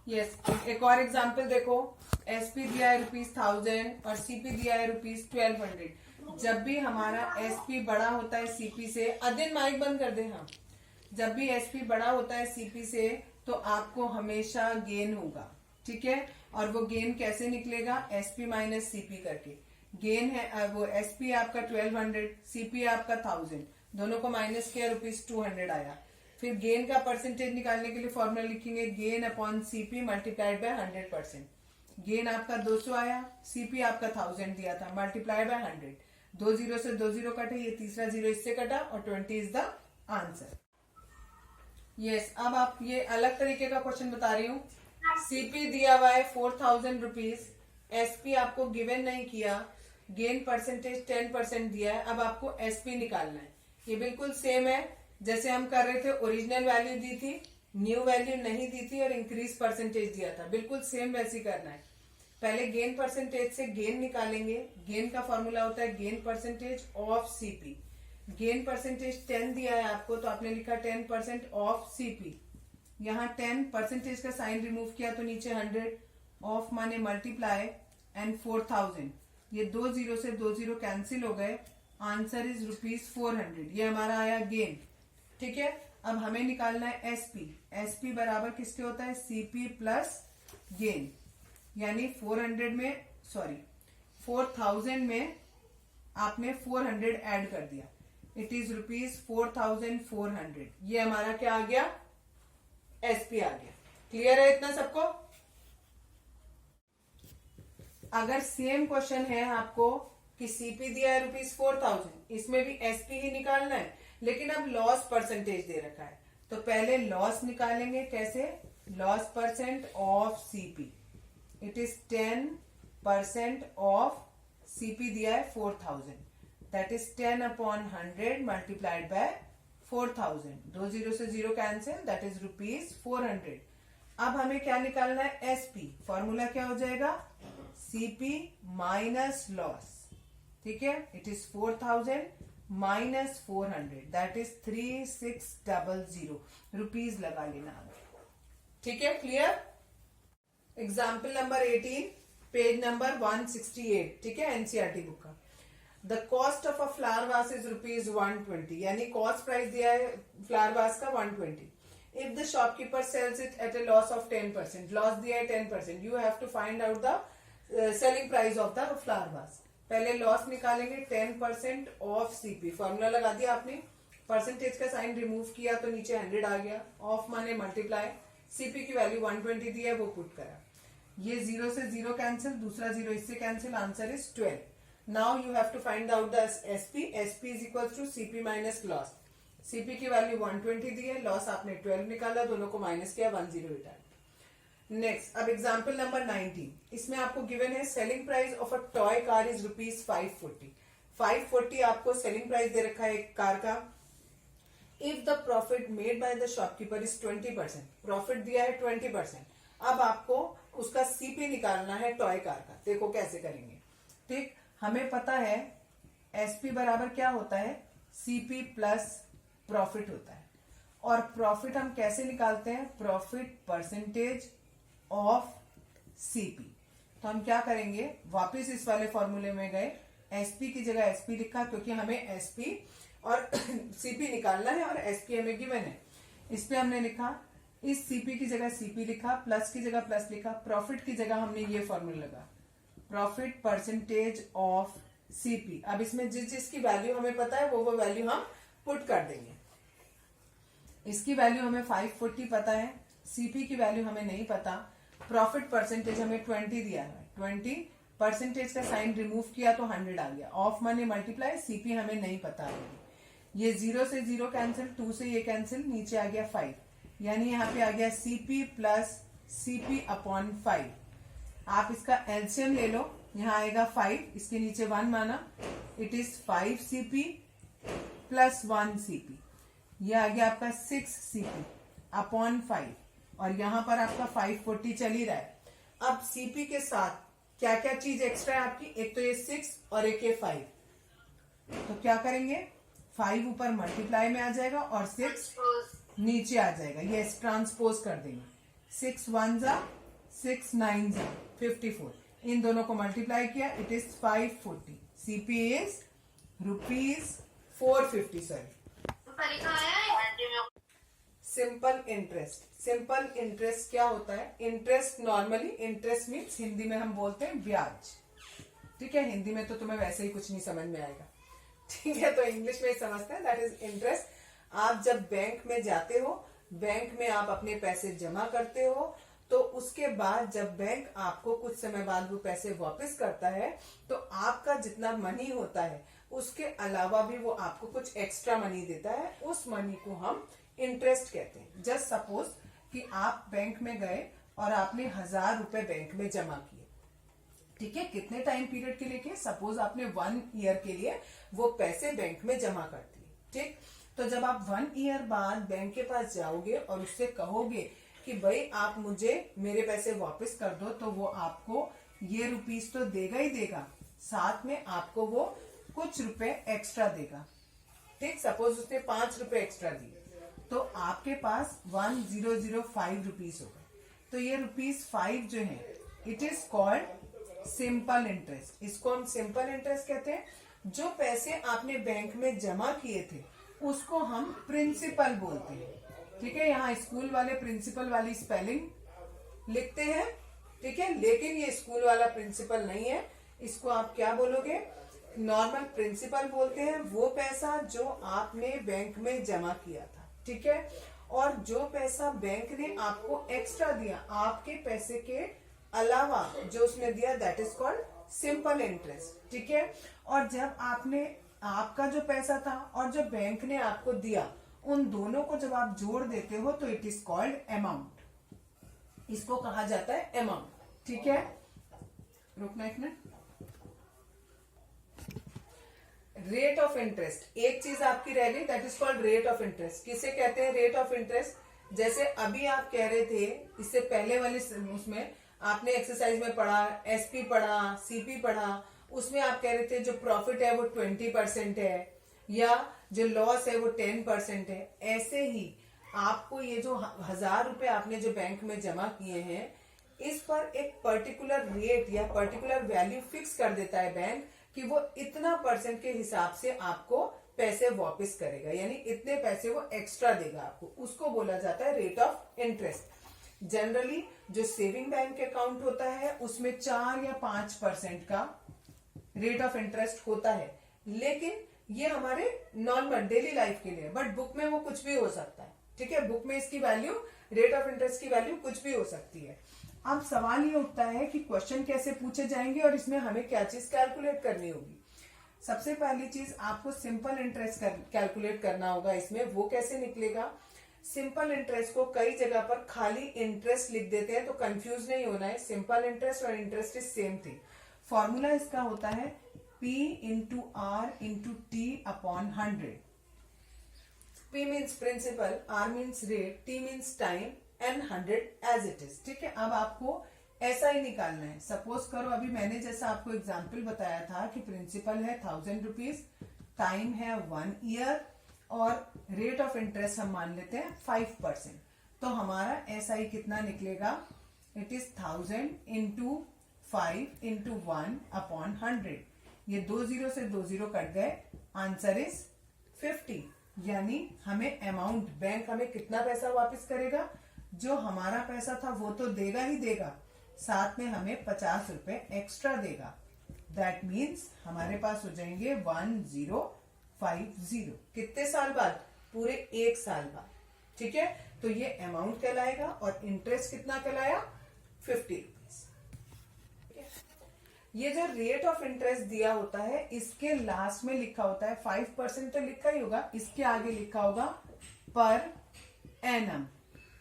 यस, एक और एग्जांपल देखो। एसपी दिया है ₹1000 और सीपी दिया है ₹1200। जब भी हमारा एसपी बड़ा होता है सीपी से, अदिन माइक बंद कर दे। हाँ, जब भी एसपी बड़ा होता है सीपी से तो आपको हमेशा गेन होगा। ठीक है, और वो गेन कैसे निकलेगा, एसपी माइनस सीपी करके। गेन है वो एसपी आपका 1200, सीपी आपका 1000, दोनों को माइनस किया ₹200 आया। फिर गेन का परसेंटेज निकालने के लिए फॉर्मूला लिखेंगे gain upon CP multiplied by 100%। Gain आपका 200 आया, सीपी आपका 1000 दिया था, मल्टीप्लाई बाय 100। 2 जीरो से 2 जीरो कटे, ये तीसरा जीरो इससे कटा और 20 इज द आंसर। यस, अब आप ये अलग तरीके का क्वेश्चन बता रही हूँ। सीपी दिया हुआ है 4000 रुपीज, एसपी आपको गिवन नहीं किया, गेन परसेंटेज 10% दिया है। अब आपको एसपी निकालना है। ये बिल्कुल सेम है जैसे हम कर रहे थे, ओरिजिनल वैल्यू दी थी, न्यू वैल्यू नहीं दी थी और इंक्रीज परसेंटेज दिया था। बिल्कुल सेम वैसे करना है। पहले गेन परसेंटेज से गेन निकालेंगे। गेन का फॉर्मूला होता है gain percentage of CP. Gain percentage 10 दिया है आपको, तो आपने लिखा 10% ऑफ सीपी। यहाँ 10 परसेंटेज का साइन रिमूव किया तो नीचे 100, ऑफ माने मल्टीप्लाई एंड 4000। ये 2 जीरो से 2 जीरो कैंसिल हो गए। Answer is ₹400। ये हमारा आया गेन। ठीक है, अब हमें निकालना है एसपी। एसपी बराबर किसके होता है, सीपी प्लस गेन, यानी 4000 में आपने 400 ऐड कर दिया, इट इज ₹4400। ये हमारा क्या आ गया, एसपी आ गया। क्लियर है इतना सबको? अगर सेम क्वेश्चन है आपको कि सीपी दिया है ₹4000, इसमें भी एसपी ही निकालना है, लेकिन अब लॉस परसेंटेज दे रखा है, तो पहले लॉस निकालेंगे। कैसे, loss percent of CP, it is 10% of CP दिया है 4000, that is 10 upon 100 multiplied bye 4000, 2 zero से 0 कैंसिल, दैट इज ₹400। अब हमें क्या निकालना है, एसपी। फॉर्मूला क्या हो जाएगा, सीपी माइनस लॉस। ठीक है, it is 4000 minus 400, that is 3600 rupees लगा लेना हमें। ठीक है, clear. Example number 18, page number 168। ठीक है, एनसीईआरटी बुक का। The cost of a flower vase is ₹120, यानी कॉस्ट प्राइस दिया है फ्लावर वास का 120। If the shopkeeper sells it at a loss of 10%, loss दिया है 10%, you have to find out the selling price of the flower vase. पहले loss निकालेंगे 10% of CP. Formula लगा दिया आपने, परसेंटेज का साइन रिमूव किया तो नीचे 100 आ गया, ऑफ माने मल्टीप्लाई, सीपी की वैल्यू 120 दी है वो पुट करा, ये 0 से 0 कैंसिल, दूसरा 0 इससे cancel, answer is 12। Now you have to find out the SP. SP is equal to CP minus loss. CP की वैल्यू 120 दी है, लॉस आपने 12 निकाला, दोनों को माइनस किया, 108 आया। नेक्स्ट, अब एग्जाम्पल नंबर 19, इसमें आपको गिवन है selling price of a toy car is ₹540। 540 आपको सेलिंग प्राइस दे रखा है एक कार का। If the profit made by the shopkeeper is 20%, profit दिया है 20%। अब आपको उसका सीपी निकालना है टॉय कार का। देखो कैसे करेंगे। ठीक, हमें पता है एसपी बराबर क्या होता है, सीपी प्लस प्रॉफिट होता है। और प्रॉफिट हम कैसे निकालते हैं, प्रॉफिट परसेंटेज ऑफ सीपी। तो हम क्या करेंगे, वापस इस वाले फॉर्मूले में गए, एसपी की जगह एसपी लिखा, क्योंकि हमें एसपी और सीपी निकालना है और एसपी हमें गिवन है। इस पे हमने लिखा, इस सीपी की जगह सीपी लिखा, प्लस की जगह प्लस लिखा, प्रॉफिट की जगह हमने ये फॉर्मूला लगा, प्रॉफिट परसेंटेज ऑफ सीपी। अब इसमें जिस जिसकी वैल्यू हमें पता है वो वैल्यू हम पुट कर देंगे। इसकी वैल्यू हमें 540 पता है, सीपी की वैल्यू हमें नहीं पता, प्रॉफिट परसेंटेज हमें 20 दिया है, 20 परसेंटेज का साइन रिमूव किया तो 100 आ गया, ऑफ माने मल्टीप्लाई, सीपी हमें नहीं पता है। ये 0 से 0 कैंसिल, 2 से ये कैंसिल, नीचे आ गया 5, यानी यहाँ पे आ गया सीपी प्लस सीपी अपॉन 5। आप इसका एलसीएम ले लो, यहाँ आएगा 5, इसके नीचे 1 माना, it is 5 CP plus 1 CP, यह आ गया आपका 6 सीपी अपॉन 5, और यहां पर आपका 540 चल ही रहा है। अब सीपी के साथ क्या क्या चीज एक्स्ट्रा है आपकी, एक तो ये 6 और एक ये 5, तो क्या करेंगे, 5 ऊपर मल्टीप्लाई में आ जाएगा और 6 नीचे आ जाएगा, ये ट्रांसपोज कर देंगे, 6 1 जा 6 9 जा 54, इन दोनों को मल्टीप्लाई किया, it is 540, CP is ₹450। Sorry, simple interest. Simple interest क्या होता है, interest normally, interest means Hindi में हम बोलते हैं ब्याज। ठीक है, हिंदी में तो तुम्हें वैसे ही कुछ नहीं समझ में आएगा, ठीक है, तो इंग्लिश में ही समझते हैं, दैट इज इंटरेस्ट। आप जब बैंक में जाते हो, बैंक में आप अपने पैसे जमा करते हो, तो उसके बाद जब बैंक आपको कुछ समय बाद वो पैसे वापस करता है, तो आपका जितना मनी होता है उसके अलावा भी वो आपको कुछ एक्स्ट्रा मनी देता है, उस मनी को हम इंटरेस्ट कहते हैं। जस्ट सपोज कि आप बैंक में गए और आपने 1000 रुपए बैंक में जमा किए, ठीक है, कितने टाइम पीरियड के लिए किए, सपोज आपने 1 ईयर के लिए वो पैसे बैंक में जमा कर दिए। ठीक, तो जब आप 1 ईयर बाद बैंक के पास जाओगे और उससे कहोगे कि भाई आप मुझे मेरे पैसे वापस कर दो, तो वो आपको ये रुपीस तो देगा ही देगा, साथ में आपको वो कुछ रुपए एक्स्ट्रा देगा। ठीक, सपोज उसने 5 रुपए एक्स्ट्रा दिए, तो आपके पास 1005 रुपीस होगा, तो ये ₹5 जो है, it is called simple interest. इसको हम सिंपल इंटरेस्ट कहते हैं। जो पैसे आपने बैंक में जमा किए थे उसको हम प्रिंसिपल बोलते हैं। ठीक है, यहाँ स्कूल वाले प्रिंसिपल वाली स्पेलिंग लिखते हैं, ठीक है, लेकिन ये स्कूल वाला प्रिंसिपल नहीं है, इसको आप क्या बोलोगे, नॉर्मल प्रिंसिपल बोलते हैं। वो पैसा जो आपने बैंक में जमा किया था, ठीक है, और जो पैसा बैंक ने आपको एक्स्ट्रा दिया, आपके पैसे के अलावा जो उसने दिया, that is called simple interest. ठीक है, और जब आपने आपका जो पैसा था और जो बैंक ने आपको दिया, उन दोनों को जब आप जोड़ देते हो तो इट इज कॉल्ड अमाउंट, इसको कहा जाता है अमाउंट। ठीक है, रुकना एक मिनट। रेट ऑफ इंटरेस्ट, एक चीज आपकी रह गई, that is called rate of interest. किसे कहते हैं रेट ऑफ इंटरेस्ट? जैसे अभी आप कह रहे थे, इससे पहले वाले उसमें आपने एक्सरसाइज में पढ़ा, एसपी पढ़ा, सीपी पढ़ा, उसमें आप कह रहे थे जो प्रॉफिट है वो 20% है या जो लॉस है वो 10% है। ऐसे ही आपको ये जो 1000 रुपए आपने जो बैंक में जमा किए हैं, इस पर एक पर्टिकुलर रेट या पर्टिकुलर वैल्यू फिक्स कर देता है बैंक कि वो इतना परसेंट के हिसाब से आपको पैसे वापस करेगा, यानी इतने पैसे वो एक्स्ट्रा देगा आपको, उसको बोला जाता है रेट ऑफ इंटरेस्ट। जनरली जो सेविंग बैंक अकाउंट होता है उसमें 4 या 5% का रेट ऑफ इंटरेस्ट होता है, लेकिन ये हमारे नॉर्मल डेली लाइफ के लिए, बट बुक में वो कुछ भी हो सकता है। ठीक है, बुक में इसकी वैल्यू, रेट ऑफ इंटरेस्ट की वैल्यू कुछ भी हो सकती है। अब सवाल ये उठता है कि क्वेश्चन कैसे पूछे जाएंगे और इसमें हमें क्या चीज कैलकुलेट करनी होगी। सबसे पहली चीज आपको सिंपल इंटरेस्ट कैलकुलेट करना होगा। इसमें वो कैसे निकलेगा? सिंपल इंटरेस्ट को कई जगह पर खाली इंटरेस्ट लिख देते हैं, तो कंफ्यूज नहीं होना है। सिंपल इंटरेस्ट और interest is same thing. Formula इसका होता है P into R into T upon 100। P means principal, R means rate, T means time and 100 as it is. ठीक है, अब आपको ऐसा ही निकालना है। सपोज करो अभी मैंने जैसा आपको एग्जाम्पल बताया था कि प्रिंसिपल है 1000 रुपीज, टाइम है 1 ईयर और रेट ऑफ इंटरेस्ट हम मान लेते हैं 5%। तो हमारा ऐसा ही कितना निकलेगा? It is 1000 into 5 into 1 upon 100। ये 2 जीरो से 2 जीरो कट गए, आंसर इज 50। यानी हमें अमाउंट, बैंक हमें कितना पैसा वापस करेगा? जो हमारा पैसा था वो तो देगा ही देगा, साथ में हमें 50 रुपए एक्स्ट्रा देगा। दैट मीन्स हमारे पास हो जाएंगे 1050। कितने साल बाद? पूरे 1 साल बाद। ठीक है, तो ये अमाउंट कहलाएगा और इंटरेस्ट कितना कहलाया? 50 रुपीज। ये जो रेट ऑफ इंटरेस्ट दिया होता है इसके लास्ट में लिखा होता है 5% तो लिखा ही होगा, इसके आगे लिखा होगा पर एनम।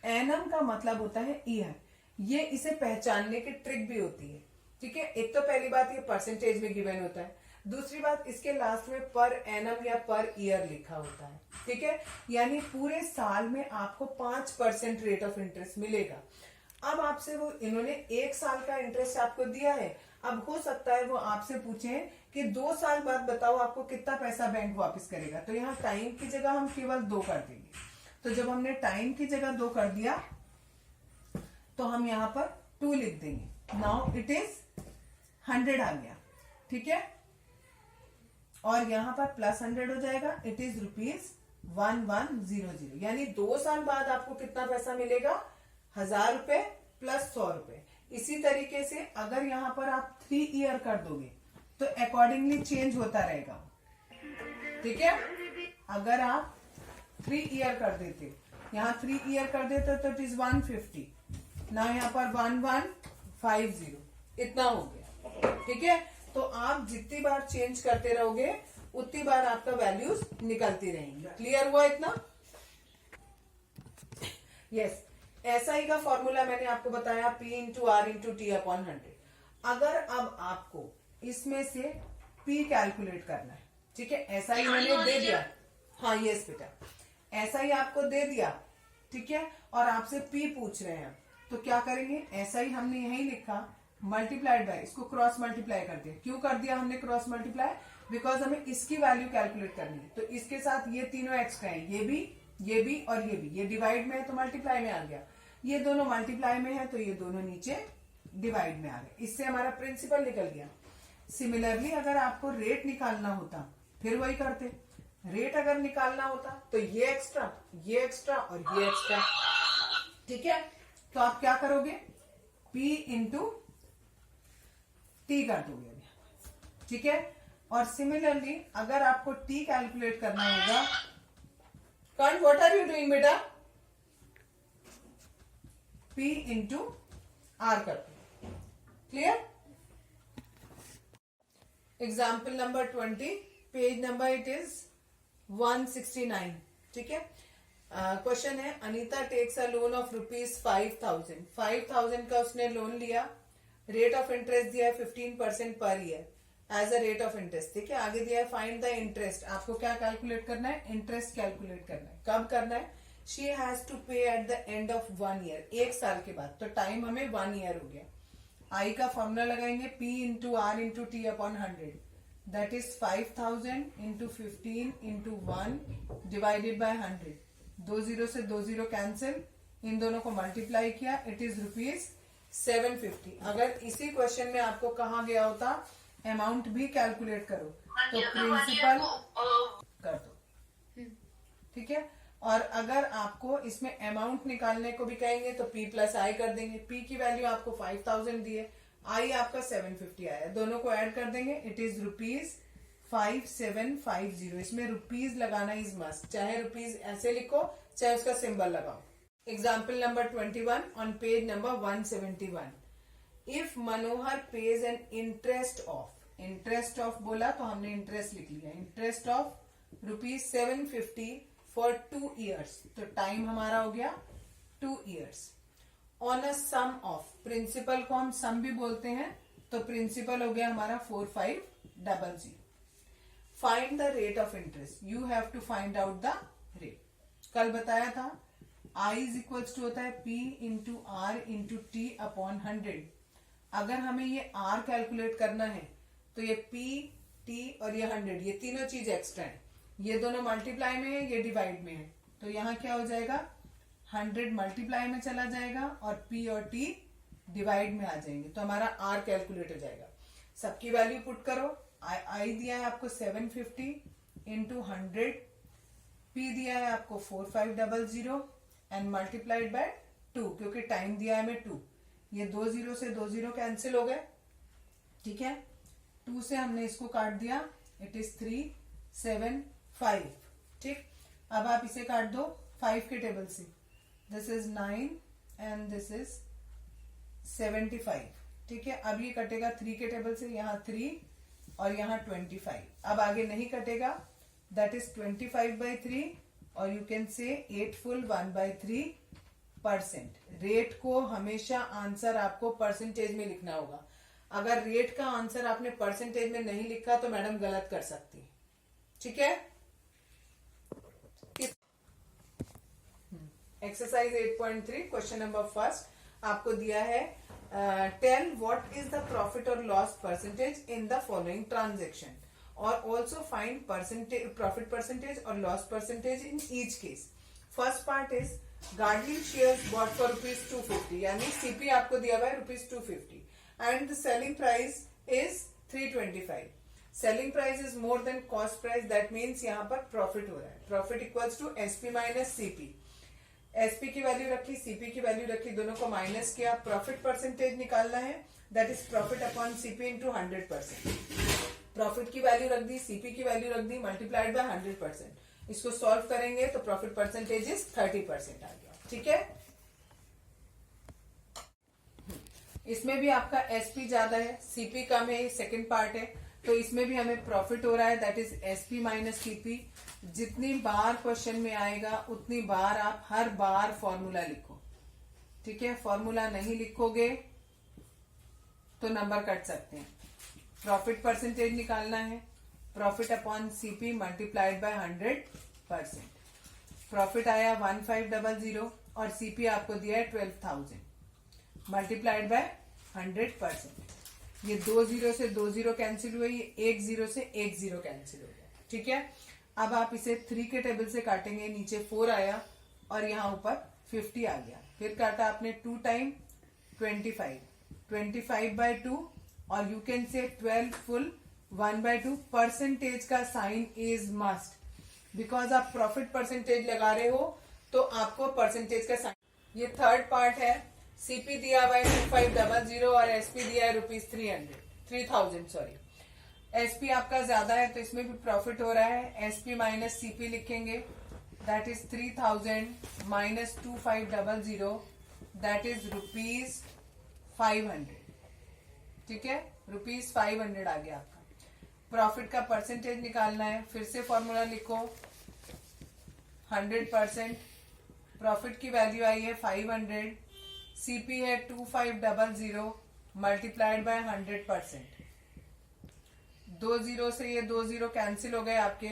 एनम का मतलब होता है ईयर। ये इसे पहचानने की ट्रिक भी होती है। ठीक है, एक तो पहली बात ये परसेंटेज में गिवन होता है, दूसरी बात इसके लास्ट में पर एनम या पर ईयर लिखा होता है। ठीक है, यानी पूरे साल में आपको 5% रेट ऑफ इंटरेस्ट मिलेगा। अब आपसे वो, इन्होंने 1 साल का इंटरेस्ट आपको दिया है, अब हो सकता है वो आपसे पूछे कि 2 साल बाद बताओ आपको कितना पैसा बैंक वापस करेगा। तो यहाँ टाइम की जगह हम केवल 2 कर देंगे। तो जब हमने टाइम की जगह 2 कर दिया तो हम यहाँ पर 2 लिख देंगे। नाउ इट इज 100 आ गया। ठीक है, और यहाँ पर प्लस 100 हो जाएगा, इट इज ₹1100। यानी 2 साल बाद आपको कितना पैसा मिलेगा? 1000 रुपए प्लस 100 रुपए। इसी तरीके से अगर यहाँ पर आप 3 ईयर कर दोगे तो अकॉर्डिंगली चेंज होता रहेगा। ठीक है, अगर आप 3 ईयर कर देते, यहाँ 3 ईयर कर देते तो इट इज 150 ना, यहाँ पर 1150, इतना हो गया। ठीक है, तो आप जितनी बार चेंज करते रहोगे उतनी बार आपका वैल्यूज निकलती रहेंगी। क्लियर हुआ इतना? यस, ऐसा ही का फॉर्मूला मैंने आपको बताया P into R into T upon 100। अगर अब आपको इसमें से P कैलकुलेट करना है, ठीक है, ऐसा ही मैंने दे दिया। हाँ यस बेटा, ऐसा ही आपको दे दिया। ठीक है, और आपसे P पूछ रहे हैं, तो क्या करेंगे? ऐसा ही हमने यही लिखा, मल्टीप्लाइड बाय, इसको क्रॉस मल्टीप्लाई कर दिया। क्यों कर दिया हमने क्रॉस मल्टीप्लाई? बिकॉज हमें इसकी वैल्यू कैलकुलेट करनी है। तो इसके साथ ये तीनों एक्स्ट्रा है, ये भी और ये भी। ये डिवाइड में है तो मल्टीप्लाई में आ गया, ये दोनों मल्टीप्लाई में है तो ये दोनों नीचे डिवाइड में आ गए। इससे हमारा प्रिंसिपल निकल गया। सिमिलरली अगर आपको रेट निकालना होता फिर वही करते। रेट अगर निकालना होता तो ये एक्स्ट्रा और ये एक्स्ट्रा। ठीक है, तो आप क्या करोगे? P इंटू टी कर दोगे। ठीक है, और सिमिलरली अगर आपको T कैलकुलेट करना होगा, Karn what are you doing बेटा? P इंटू आर कर दो। Clear? Example number 20, page number it is 169। ठीक है, क्वेश्चन है Anita takes a loan of ₹5000 का उसने लोन लिया। रेट ऑफ इंटरेस्ट दिया है 15% per year. As a rate of interest. ठीक है, आगे दिया है फाइंड द इंटरेस्ट। आपको क्या कैलकुलेट करना है? इंटरेस्ट कैलकुलेट करना है। कब करना है? शी हैज टू पे eight the end of 1 year, 1 साल के बाद। तो टाइम हमें 1 ईयर हो गया। आई का फॉर्मूला लगाएंगे P into R into T upon 100, that is 5000 into 15 into 1 divided by 100। 2 zero से 2 जीरो कैंसिल, इन दोनों को मल्टीप्लाई किया, इट इज ₹750। अगर इसी क्वेश्चन में आपको कहा गया होता अमाउंट भी कैलकुलेट करो, तो प्रिंसिपल कर दो। ठीक है, और अगर आपको इसमें अमाउंट निकालने को भी कहेंगे तो P प्लस आई कर देंगे। P की वैल्यू आपको 5000 दी है, आई आपका 750 आया, दोनों को ऐड कर देंगे, इट इज ₹5750। इसमें रुपीज लगाना इज मस्ट, चाहे रुपीज ऐसे लिखो चाहे उसका सिंबल लगाओ। Example number 21 on page number 171। If Manohar pays an interest of बोला तो हमने इंटरेस्ट लिख लिया, इंटरेस्ट ऑफ ₹750 फॉर 2 years, तो टाइम हमारा हो गया 2 years। On a sum of, principal को हम सम भी बोलते हैं, तो प्रिंसिपल हो गया हमारा 4500। Find the rate of interest, you have to find out the rate. कल बताया था I इज इक्वल्स टू होता है P into R into T upon 100। अगर हमें ये R कैलकुलेट करना है तो ये P, T और ये 100, ये तीनों चीज एक्स्ट्रा है। ये दोनों मल्टीप्लाई में है, ये डिवाइड में है, तो यहाँ क्या हो जाएगा? 100 मल्टीप्लाई में चला जाएगा और P और T डिवाइड में आ जाएंगे, तो हमारा R कैलकुलेट हो जाएगा। सबकी वैल्यू पुट करो। I दिया है आपको 750 इंटू 100, P दिया है आपको 4500 एंड मल्टीप्लाइड बाय 2, क्योंकि टाइम दिया है हमें 2। ये 2 जीरो से 2 जीरो कैंसिल हो गए। ठीक है, 2 से हमने इसको काट दिया, इट इज 375। ठीक, अब आप इसे काट दो 5 के टेबल से, this is 9 and this is 75। ठीक है, अब ये कटेगा 3 के टेबल से, यहाँ 3 और यहाँ 25। अब आगे नहीं कटेगा, दैट इज 25/3 और you can say 8 full 1/3%। Rate को हमेशा आंसर आपको परसेंटेज में लिखना होगा। अगर रेट का आंसर आपने परसेंटेज में नहीं लिखा तो मैडम गलत कर सकती है। ठीक है, एक्सरसाइज 8.3 क्वेश्चन नंबर फर्स्ट आपको दिया है, tell what is the profit और loss percentage in the following transaction और ऑल्सो फाइंड प्रॉफिट परसेंटेज और loss percentage in each case. First part is गार्डलिंग शेयर्स बॉट फॉर ₹250, यानी सीपी आपको दिया हुआ है ₹250 and the selling price is 325। Selling price is more than cost price, that means यहाँ पर प्रॉफिट हो रहा है। Profit equals to SP minus CP. SP की वैल्यू रखी, सीपी की वैल्यू रखी, दोनों को माइनस किया, प्रॉफिट परसेंटेज निकालना है, that is profit upon CP into 100%। Profit की वैल्यू रख दी, सीपी की वैल्यू रख दी, मल्टीप्लाइड बाय 100%। इसको सॉल्व करेंगे तो प्रॉफिट परसेंटेज इज 30% आ गया। ठीक है, इसमें भी आपका एसपी ज्यादा है, सीपी कम है, सेकंड पार्ट है, तो इसमें भी हमें प्रॉफिट हो रहा है, that is SP minus CP. जितनी बार क्वेश्चन में आएगा उतनी बार आप हर बार फॉर्मूला लिखो। ठीक है, फॉर्मूला नहीं लिखोगे तो नंबर कट सकते हैं। प्रॉफिट परसेंटेज निकालना है, profit upon CP multiplied by 100%। Profit आया 1500 और सीपी आपको दिया है 12000 मल्टीप्लाइड बाय 100%। ये 2 जीरो से 2 जीरो कैंसिल हुए, ये 1 जीरो से 1 जीरो कैंसिल हो गया। ठीक है, अब आप इसे 3 के टेबल से काटेंगे, नीचे 4 आया और यहाँ ऊपर 50 आ गया। फिर काटा आपने 2 टाइम 25/2 और you can say 12 full 1/2। Percentage का साइन इज मस्ट, बिकॉज आप प्रॉफिट परसेंटेज लगा रहे हो तो आपको परसेंटेज का साइन। ये थर्ड पार्ट है, सीपी दिया हुआ है 2500 और एसपी दिया है ₹3000 सॉरी। एसपी आपका ज्यादा है तो इसमें भी प्रॉफिट हो रहा है, एसपी माइनस सीपी लिखेंगे, that is 3000 minus 2500, that is ₹500। ठीक है, ₹500 आ गया आपका। प्रॉफिट का परसेंटेज निकालना है, फिर से फॉर्मूला लिखो, 100%। प्रॉफिट की वैल्यू आई है 500, सीपी है 2500 मल्टीप्लाइड बाय 100%। दो जीरो से ये दो जीरो कैंसिल हो गए आपके।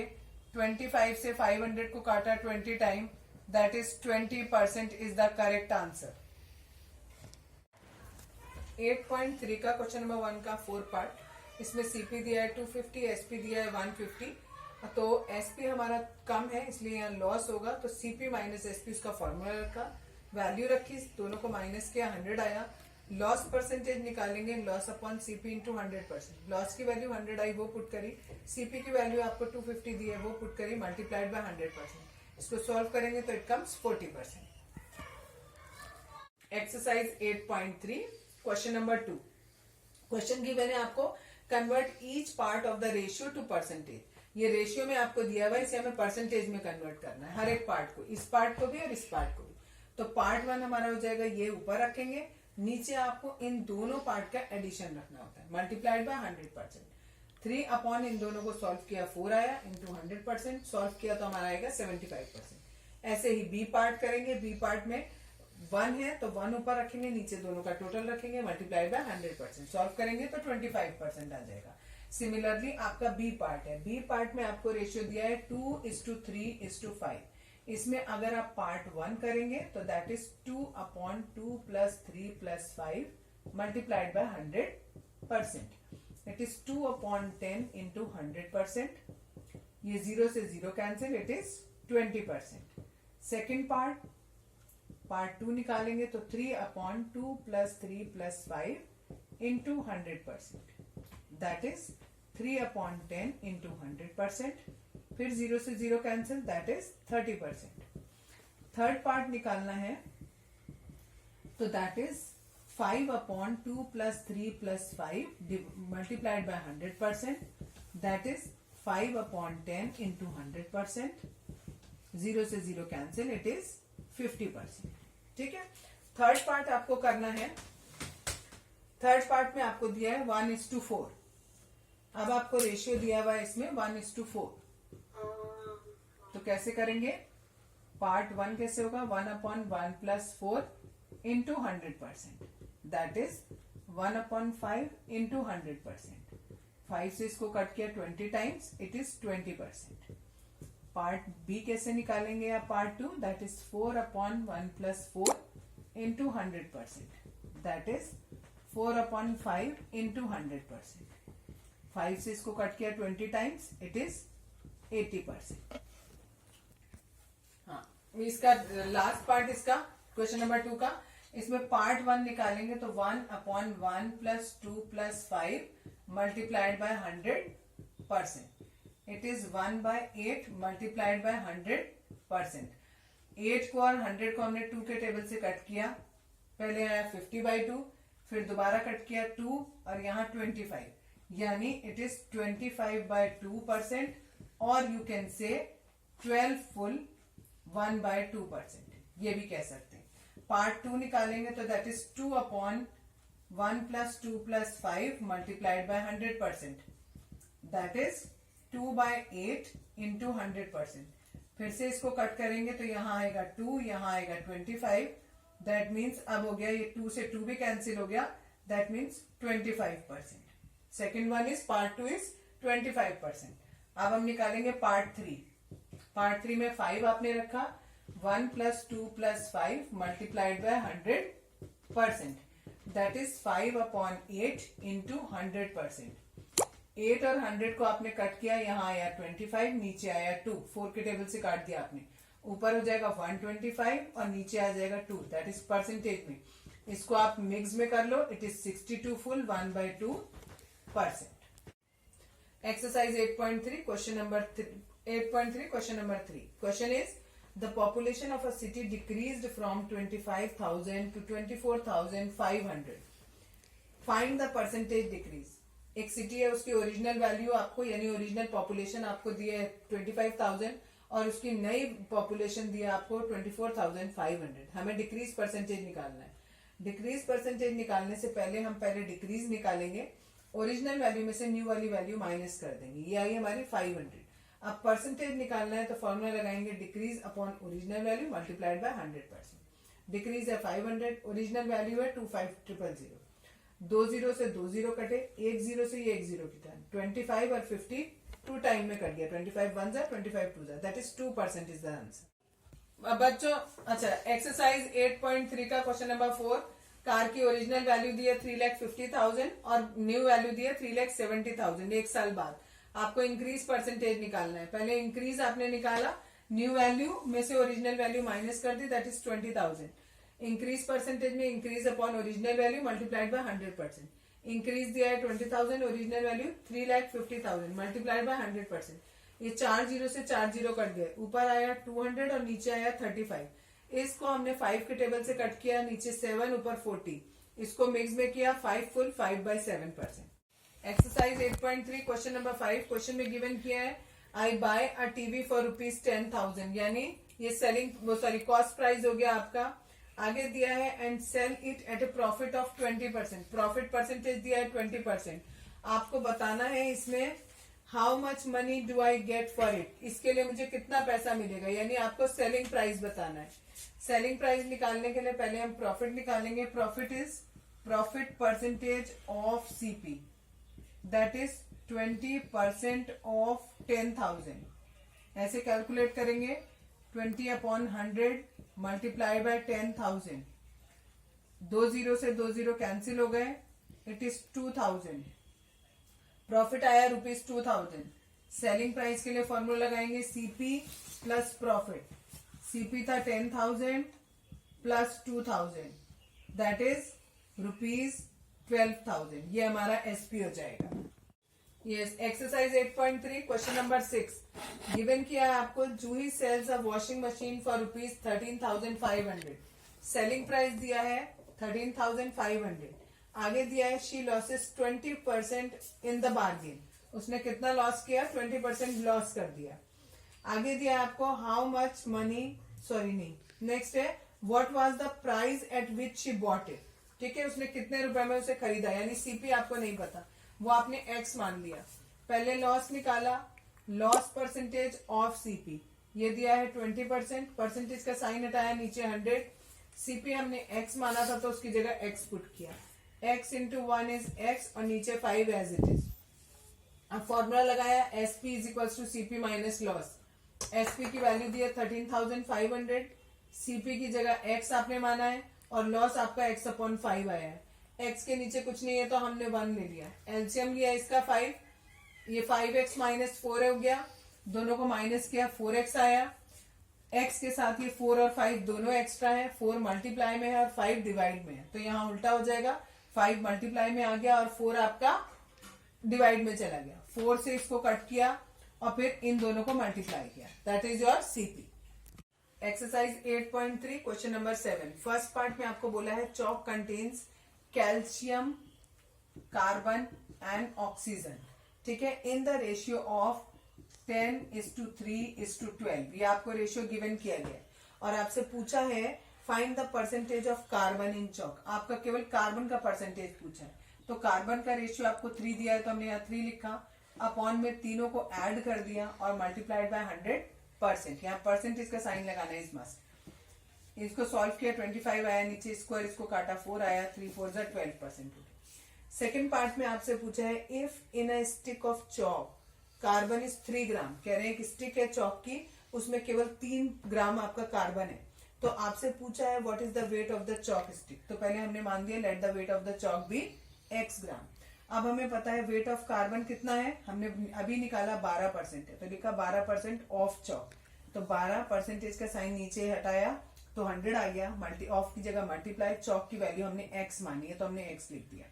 25 से 500 को काटा 20 time, that is 20% is the correct answer. 8.3 का क्वेश्चन नंबर 1 का 4 पार्ट। इसमें सीपी दिया है 250, एसपी दिया है 150। तो एसपी हमारा कम है इसलिए यहाँ लॉस होगा, तो सीपी माइनस एसपी उसका फॉर्मूला रखा, वैल्यू रखी, दोनों को माइनस किया, 100 आया। लॉस परसेंटेज निकालेंगे, loss upon CP into 100%। Loss की वैल्यू 100 आई, वो पुट करी। सीपी की वैल्यू आपको 250 दी है, वो पुट करी, मल्टीप्लाइड बाय 100%। इसको सॉल्व करेंगे तो it comes 40%। Exercise 8.3 question number 2। Question given है आपको, convert each part of the ratio two percentage. ये रेशियो में आपको दिया हुआ है, इसे हमें परसेंटेज में कन्वर्ट करना है, हर एक पार्ट को, इस पार्ट को भी और इस पार्ट को भी। तो पार्ट 1 हमारा हो जाएगा, ये ऊपर रखेंगे, नीचे आपको इन दोनों पार्ट का एडिशन रखना होता है, मल्टीप्लाइड बाय 100%। 3 अपॉन इन दोनों को सॉल्व किया 4 आया, इंटू 100% सॉल्व किया तो हमारा आएगा 75%। ऐसे ही बी पार्ट करेंगे, बी पार्ट में 1 है तो 1 ऊपर रखेंगे, नीचे दोनों का टोटल रखेंगे, मल्टीप्लाइड बाय 100%। सॉल्व करेंगे तो 25% आ जाएगा। सिमिलरली आपका बी पार्ट है, बी पार्ट में आपको रेशियो दिया है 2:3:5। इसमें अगर आप पार्ट 1 करेंगे तो that is 2/2 + 3 + 5 multiplied by 100%। It is 2/10 into 100%। ये 0 से 0 cancel, it is 20%। Second part 2 निकालेंगे तो 3/2 + 3 + 5 इंटू 100%, दैट इज 3/10 इंटू 100%। फिर 0 से 0 cancel, that is 30%। Third part निकालना है तो that is 5/2 + 3 + 5 multiplied by 100%, that is 5/10 into 100%। 0 से 0 कैंसिल, इट इज 50%। ठीक है, थर्ड पार्ट आपको करना है। थर्ड पार्ट में आपको दिया है 1:4। अब आपको रेशियो दिया हुआ है इसमें 1:4, तो कैसे करेंगे? पार्ट 1 कैसे होगा? 1/1 + 4 इंटू 100%, दैट इज 1/5 इंटू 100%। 5 से इसको कट किया 20 times, it is 20%। Part B कैसे निकालेंगे आप? Part 2, that is 4/1 + 4 into 100%, that is 4/5 into 100%। 5 से इसको कट किया 20 टाइम्स, इट इज 80%। हाँ, इसका लास्ट पार्ट, इसका क्वेश्चन नंबर 2 का, इसमें पार्ट 1 निकालेंगे तो 1/1 + 2 + 5 multiplied by 100%, it is 1/8 multiplied by 100%। 8 को और 100 को हमने 2 के टेबल से कट किया, पहले आया 50/2, फिर दोबारा कट किया 2 और यहाँ 25, यानी इट इज 25/2%, और यू कैन से 12 फुल 1/2%, ये भी कह सकते हैं। पार्ट 2 निकालेंगे तो that is 2/1 + 2 + 5 multiplied by 100%, that is 2/8 into 100%। फिर से इसको कट करेंगे तो यहाँ आएगा 2, यहाँ आएगा 25, दैट मीन्स अब हो गया, ये 2 से 2 भी कैंसिल हो गया, that means 25%। Second one is part 2 is 25%। अब हम निकालेंगे पार्ट 3। पार्ट 3 में 5 आपने रखा, 1 + 2 + 5 multiplied by 100%, that is 5/8 into 100%। 8 और 100 को आपने कट किया, यहाँ आया 25, नीचे आया 2, 4 के टेबल से काट दिया आपने, ऊपर हो जाएगा 125 और नीचे आ जाएगा 2, दैट इज परसेंटेज में। इसको आप मिक्स में कर लो, it is 62 full 1/2%। Exercise 8.3 question number 3। Question is, the population of a city decreased from 25,000 to 24,500। Find the percentage decrease. एक सिटी है, उसकी ओरिजिनल वैल्यू आपको, यानी ओरिजिनल पॉपुलेशन आपको दिए है 25,000 और उसकी नई पॉपुलेशन दिया आपको 24,500। हमें डिक्रीज परसेंटेज निकालना है। डिक्रीज परसेंटेज निकालने से पहले डिक्रीज निकालेंगे, ओरिजिनल वैल्यू में से न्यू वाली वैल्यू माइनस कर देंगे, ये आई हमारी 500। अब परसेंटेज निकालना है तो फॉर्मूला लगाएंगे decrease upon original value multiplied by 100%। Decrease है 500, ओरिजिनल वैल्यू है 25,000। 2 जीरो से 2 जीरो कटे, 1 जीरो से ये 1 जीरो कटा, 25 और 50 2 टाइम में कट गया, 25 वन जा 25 टू जा, that is 2% is the answer. बच्चों अच्छा, एक्सरसाइज 8.3 का क्वेश्चन नंबर 4, कार की ओरिजिनल वैल्यू दी है 3,50,000 और न्यू वैल्यू दी है 3,70,000 एक साल बाद। आपको इंक्रीज परसेंटेज निकालना है। पहले इंक्रीज आपने निकाला, न्यू वैल्यू में से ओरिजिनल वैल्यू माइनस कर दी, दैट इज 20,000। इंक्रीज परसेंटेज में increase upon original value multiplied by 100%। Increase दिया है 20,000, ओरिजिनल वैल्यू 3,50,000 मल्टीप्लाइड बाय 100%। ये 4 जीरो से 4 जीरो कट गए, ऊपर आया 200 और नीचे आया 35। इसको हमने 5 के टेबल से कट किया, नीचे 7 ऊपर 40, इसको मिक्स में किया 5 full 5/7%। Exercise 8.3 question number 5, question में गिवन किया है आई बाय अ टीवी फॉर ₹10,000, यानी ये सेलिंग कॉस्ट प्राइस हो गया आपका। आगे दिया है and sell it at a profit of 20%, profit percentage दिया है 20%। आपको बताना है इसमें how much money do I get for it, इसके लिए मुझे कितना पैसा मिलेगा, यानी आपको सेलिंग प्राइस बताना है। सेलिंग प्राइस निकालने के लिए पहले हम प्रॉफिट निकालेंगे। Profit is profit percentage of CP, that is 20% of 10,000। ऐसे कैलकुलेट करेंगे, 20/100 मल्टीप्लाई बाय 10,000। 2 जीरो से 2 जीरो कैंसिल हो गए, इट इज 2,000। प्रॉफिट आया ₹2,000। सेलिंग प्राइस के लिए फॉर्मूला लगाएंगे सीपी प्लस प्रॉफिट। सीपी था 10,000 प्लस 2,000, दैट इज ₹12,000। ये हमारा एसपी हो जाएगा। Yes, exercise 8.3 question number 6 given किया है आपको, Juhi sells a washing machine for ₹13,500। Selling price दिया है 13,500। आगे दिया है she loses 20% in the bargain, उसने कितना लॉस किया, 20% लॉस कर दिया। आगे दिया है आपको हाउ मच मनी, नेक्स्ट है what was the price at which she bought it. ठीक है, उसने कितने रुपए में उसे खरीदा, यानी सीपी आपको नहीं पता, वो आपने एक्स मान लिया। पहले लॉस निकाला, लॉस परसेंटेज ऑफ सीपी, ये दिया है 20%, परसेंटेज का साइन हटाया, नीचे 100। सीपी हमने एक्स माना था तो उसकी जगह एक्स पुट किया, x इंटू 1 इज x और नीचे 5 एज इट इज। अब फॉर्मूला लगाया SP is equal to CP minus loss. SP की वैल्यू दी है 13,500, सीपी की जगह x आपने माना है और लॉस आपका x/5 आया है। x के नीचे कुछ नहीं है तो हमने 1 ले लिया, एलसीएम लिया इसका 5, ये 5x माइनस 4 हो गया, दोनों को माइनस किया 4x आया। x के साथ ये 4 और 5 दोनों एक्स्ट्रा है, 4 मल्टीप्लाई में है और 5 डिवाइड में है, तो यहाँ उल्टा हो जाएगा, 5 मल्टीप्लाई में आ गया और 4 आपका डिवाइड में चला गया। 4 से इसको कट किया और फिर इन दोनों को मल्टीप्लाई किया, that is your CP. Exercise 8.3 question number 7, first part में आपको बोला है chalk contains calcium, carbon and oxygen. ठीक है, इन द रेशियो ऑफ 10:3:12, ये आपको रेशियो गिवन किया गया है और आपसे पूछा है find the percentage of carbon in chalk. आपका केवल कार्बन का परसेंटेज पूछा है, तो कार्बन का रेशियो आपको 3 दिया है तो हमने यहाँ 3 लिखा, अपॉन में तीनों को ऐड कर दिया और मल्टीप्लाइड बाय 100%। यहाँ परसेंटेज का साइन लगाना है इस मस्ट। इसको सॉल्व किया, 25 आया, नीचे स्क्वायर इसको काटा 4 आया, 3 4 12%। सेकेंड पार्ट में आपसे पूछा है if in a stick of chalk carbon is 3 ग्राम, कह रहे हैं कि स्टिक है चॉक की, उसमें केवल 3 ग्राम आपका कार्बन है, तो आपसे पूछा है what is the weight of the chalk stick. तो पहले हमने मान दिया let the weight of the chalk be x gram. अब हमें पता है वेट ऑफ कार्बन कितना है, हमने अभी निकाला 12% है, तो लिखा 12% ऑफ चॉक, तो 12% का साइन नीचे हटाया तो 100 आ गया, ऑफ की जगह मल्टीप्लाई, चॉक की वैल्यू हमने x मानी है तो हमने x लिख दिया।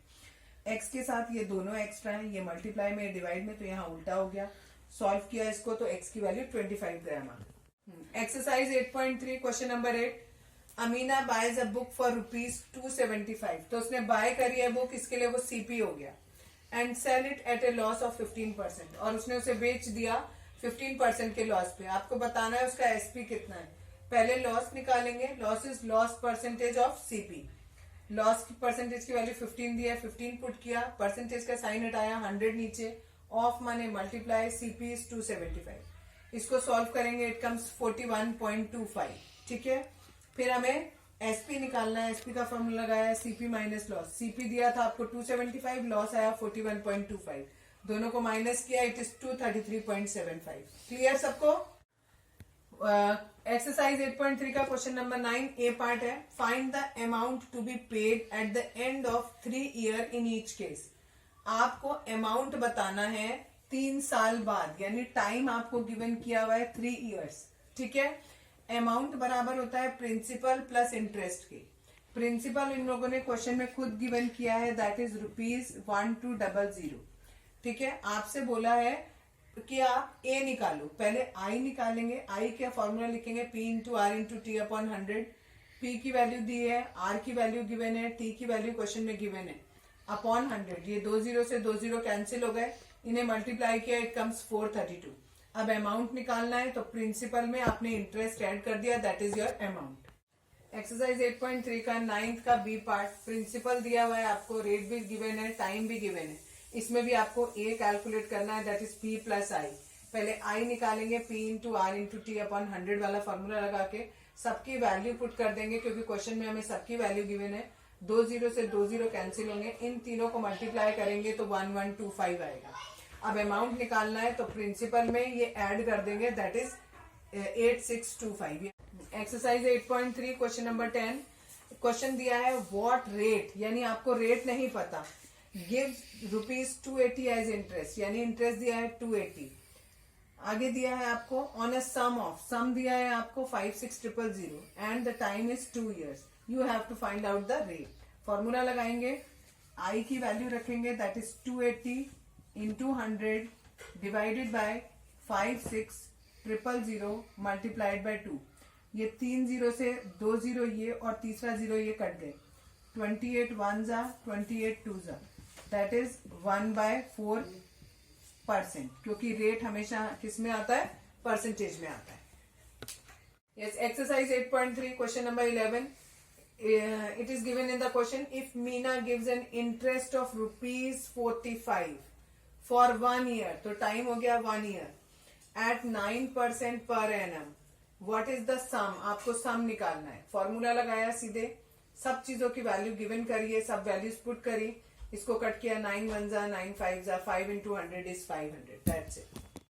x के साथ ये दोनों एक्स्ट्रा है, ये मल्टीप्लाई में डिवाइड में, तो यहाँ उल्टा हो गया। सॉल्व किया इसको तो x की वैल्यू 25 ग्राम आ गई। Exercise 8.3 question number 8, Amina boys a book for ₹275, तो उसने बाय करी है बुक, इसके लिए वो सीपी हो गया, and sell it at a loss of 15%, और उसने उसे बेच दिया 15% के लॉस पे। आपको बताना है उसका एसपी कितना है। पहले लॉस निकालेंगे, loss is loss percentage of CP. Loss की परसेंटेज की वैल्यू 15 दिया, 15 पुट किया, परसेंटेज का साइन हटाया, 100 नीचे, ऑफ माने मल्टीप्लाई, सीपी इज 275। इसको सॉल्व करेंगे, इट कम्स 41.25। ठीक है, फिर हमें एसपी निकालना है, एसपी का फॉर्मूला लगाया सीपी माइनस लॉस। सीपी दिया था आपको 275, लॉस आया 41.25, दोनों को माइनस किया, इट इज 233.75। क्लियर सबको? एक्सरसाइज 8.3 का क्वेश्चन नंबर 9 ए पार्ट है। Find the amount to be paid at the end of 3 year in each case. आपको अमाउंट बताना है 3 साल बाद, यानी टाइम आपको गिवन किया हुआ है 3 इयर्स। ठीक है, अमाउंट बराबर होता है प्रिंसिपल प्लस इंटरेस्ट के। प्रिंसिपल इन लोगों ने क्वेश्चन में खुद गिवन किया है, दैट इज ₹1200। ठीक है, आपसे बोला है कि आप ए निकालो, पहले आई निकालेंगे। आई का फॉर्मूला लिखेंगे P into R into T upon 100। P की वैल्यू दी है, R की वैल्यू गिवन है, T की वैल्यू क्वेश्चन में गिवन है, अपॉन 100। ये 2 0 से 2 0 कैंसिल हो गए, इन्हें मल्टीप्लाई किया, इट कम्स 432। अब अमाउंट निकालना है तो प्रिंसिपल में आपने इंटरेस्ट ऐड कर दिया, that is your amount. Exercise 8.3 का 9th का बी पार्ट, प्रिंसिपल दिया हुआ है आपको, रेट भी गिवन है, टाइम भी गिवन है। इसमें भी आपको ए कैलकुलेट करना है, that is P plus I. पहले आई निकालेंगे, P into R into T upon 100 वाला फॉर्मूला लगा के सबकी वैल्यू पुट कर देंगे, क्योंकि क्वेश्चन में हमें सबकी वैल्यू गिवन है। 2 0 से 2 0 कैंसिल होंगे, इन तीनों को मल्टीप्लाई करेंगे तो 1125 आएगा। अब अमाउंट निकालना है तो प्रिंसिपल में ये ऐड कर देंगे, that is 8625। Exercise 8.3 question number 10। Question दिया है व्हाट रेट, यानी आपको रेट नहीं पता, गिव ₹280 एज इंटरेस्ट, यानी इंटरेस्ट दिया है 280। आगे दिया है आपको ऑन अ सम ऑफ, सम दिया है आपको 56000 and the time is 2 years। You have to find out the rate. Formula लगाएंगे, आई की वैल्यू रखेंगे, that is 280 into 100 divided by 56000 multiplied by 2। ये 3 0 से 2 0 ये और तीसरा 0 ये कट गए, 28 1 जा 28 2 जा, दैट इज 1/4%, क्योंकि रेट हमेशा किस में आता है, परसेंटेज में आता है। Yes, exercise 8.3 question number 11। It is given in the question, if Meena gives an interest of ₹45 for 1 year, तो टाइम हो गया 1 year, at 9% per annum, what is the sum. आपको सम निकालना है, फॉर्मूला लगाया, सीधे सब चीजों की वैल्यू गिवन करिए, सब वैल्यूज पुट करी, इसको कट किया, 9 1 जा 9 5 जा, 5 into 100 is 500, दैट्स इट।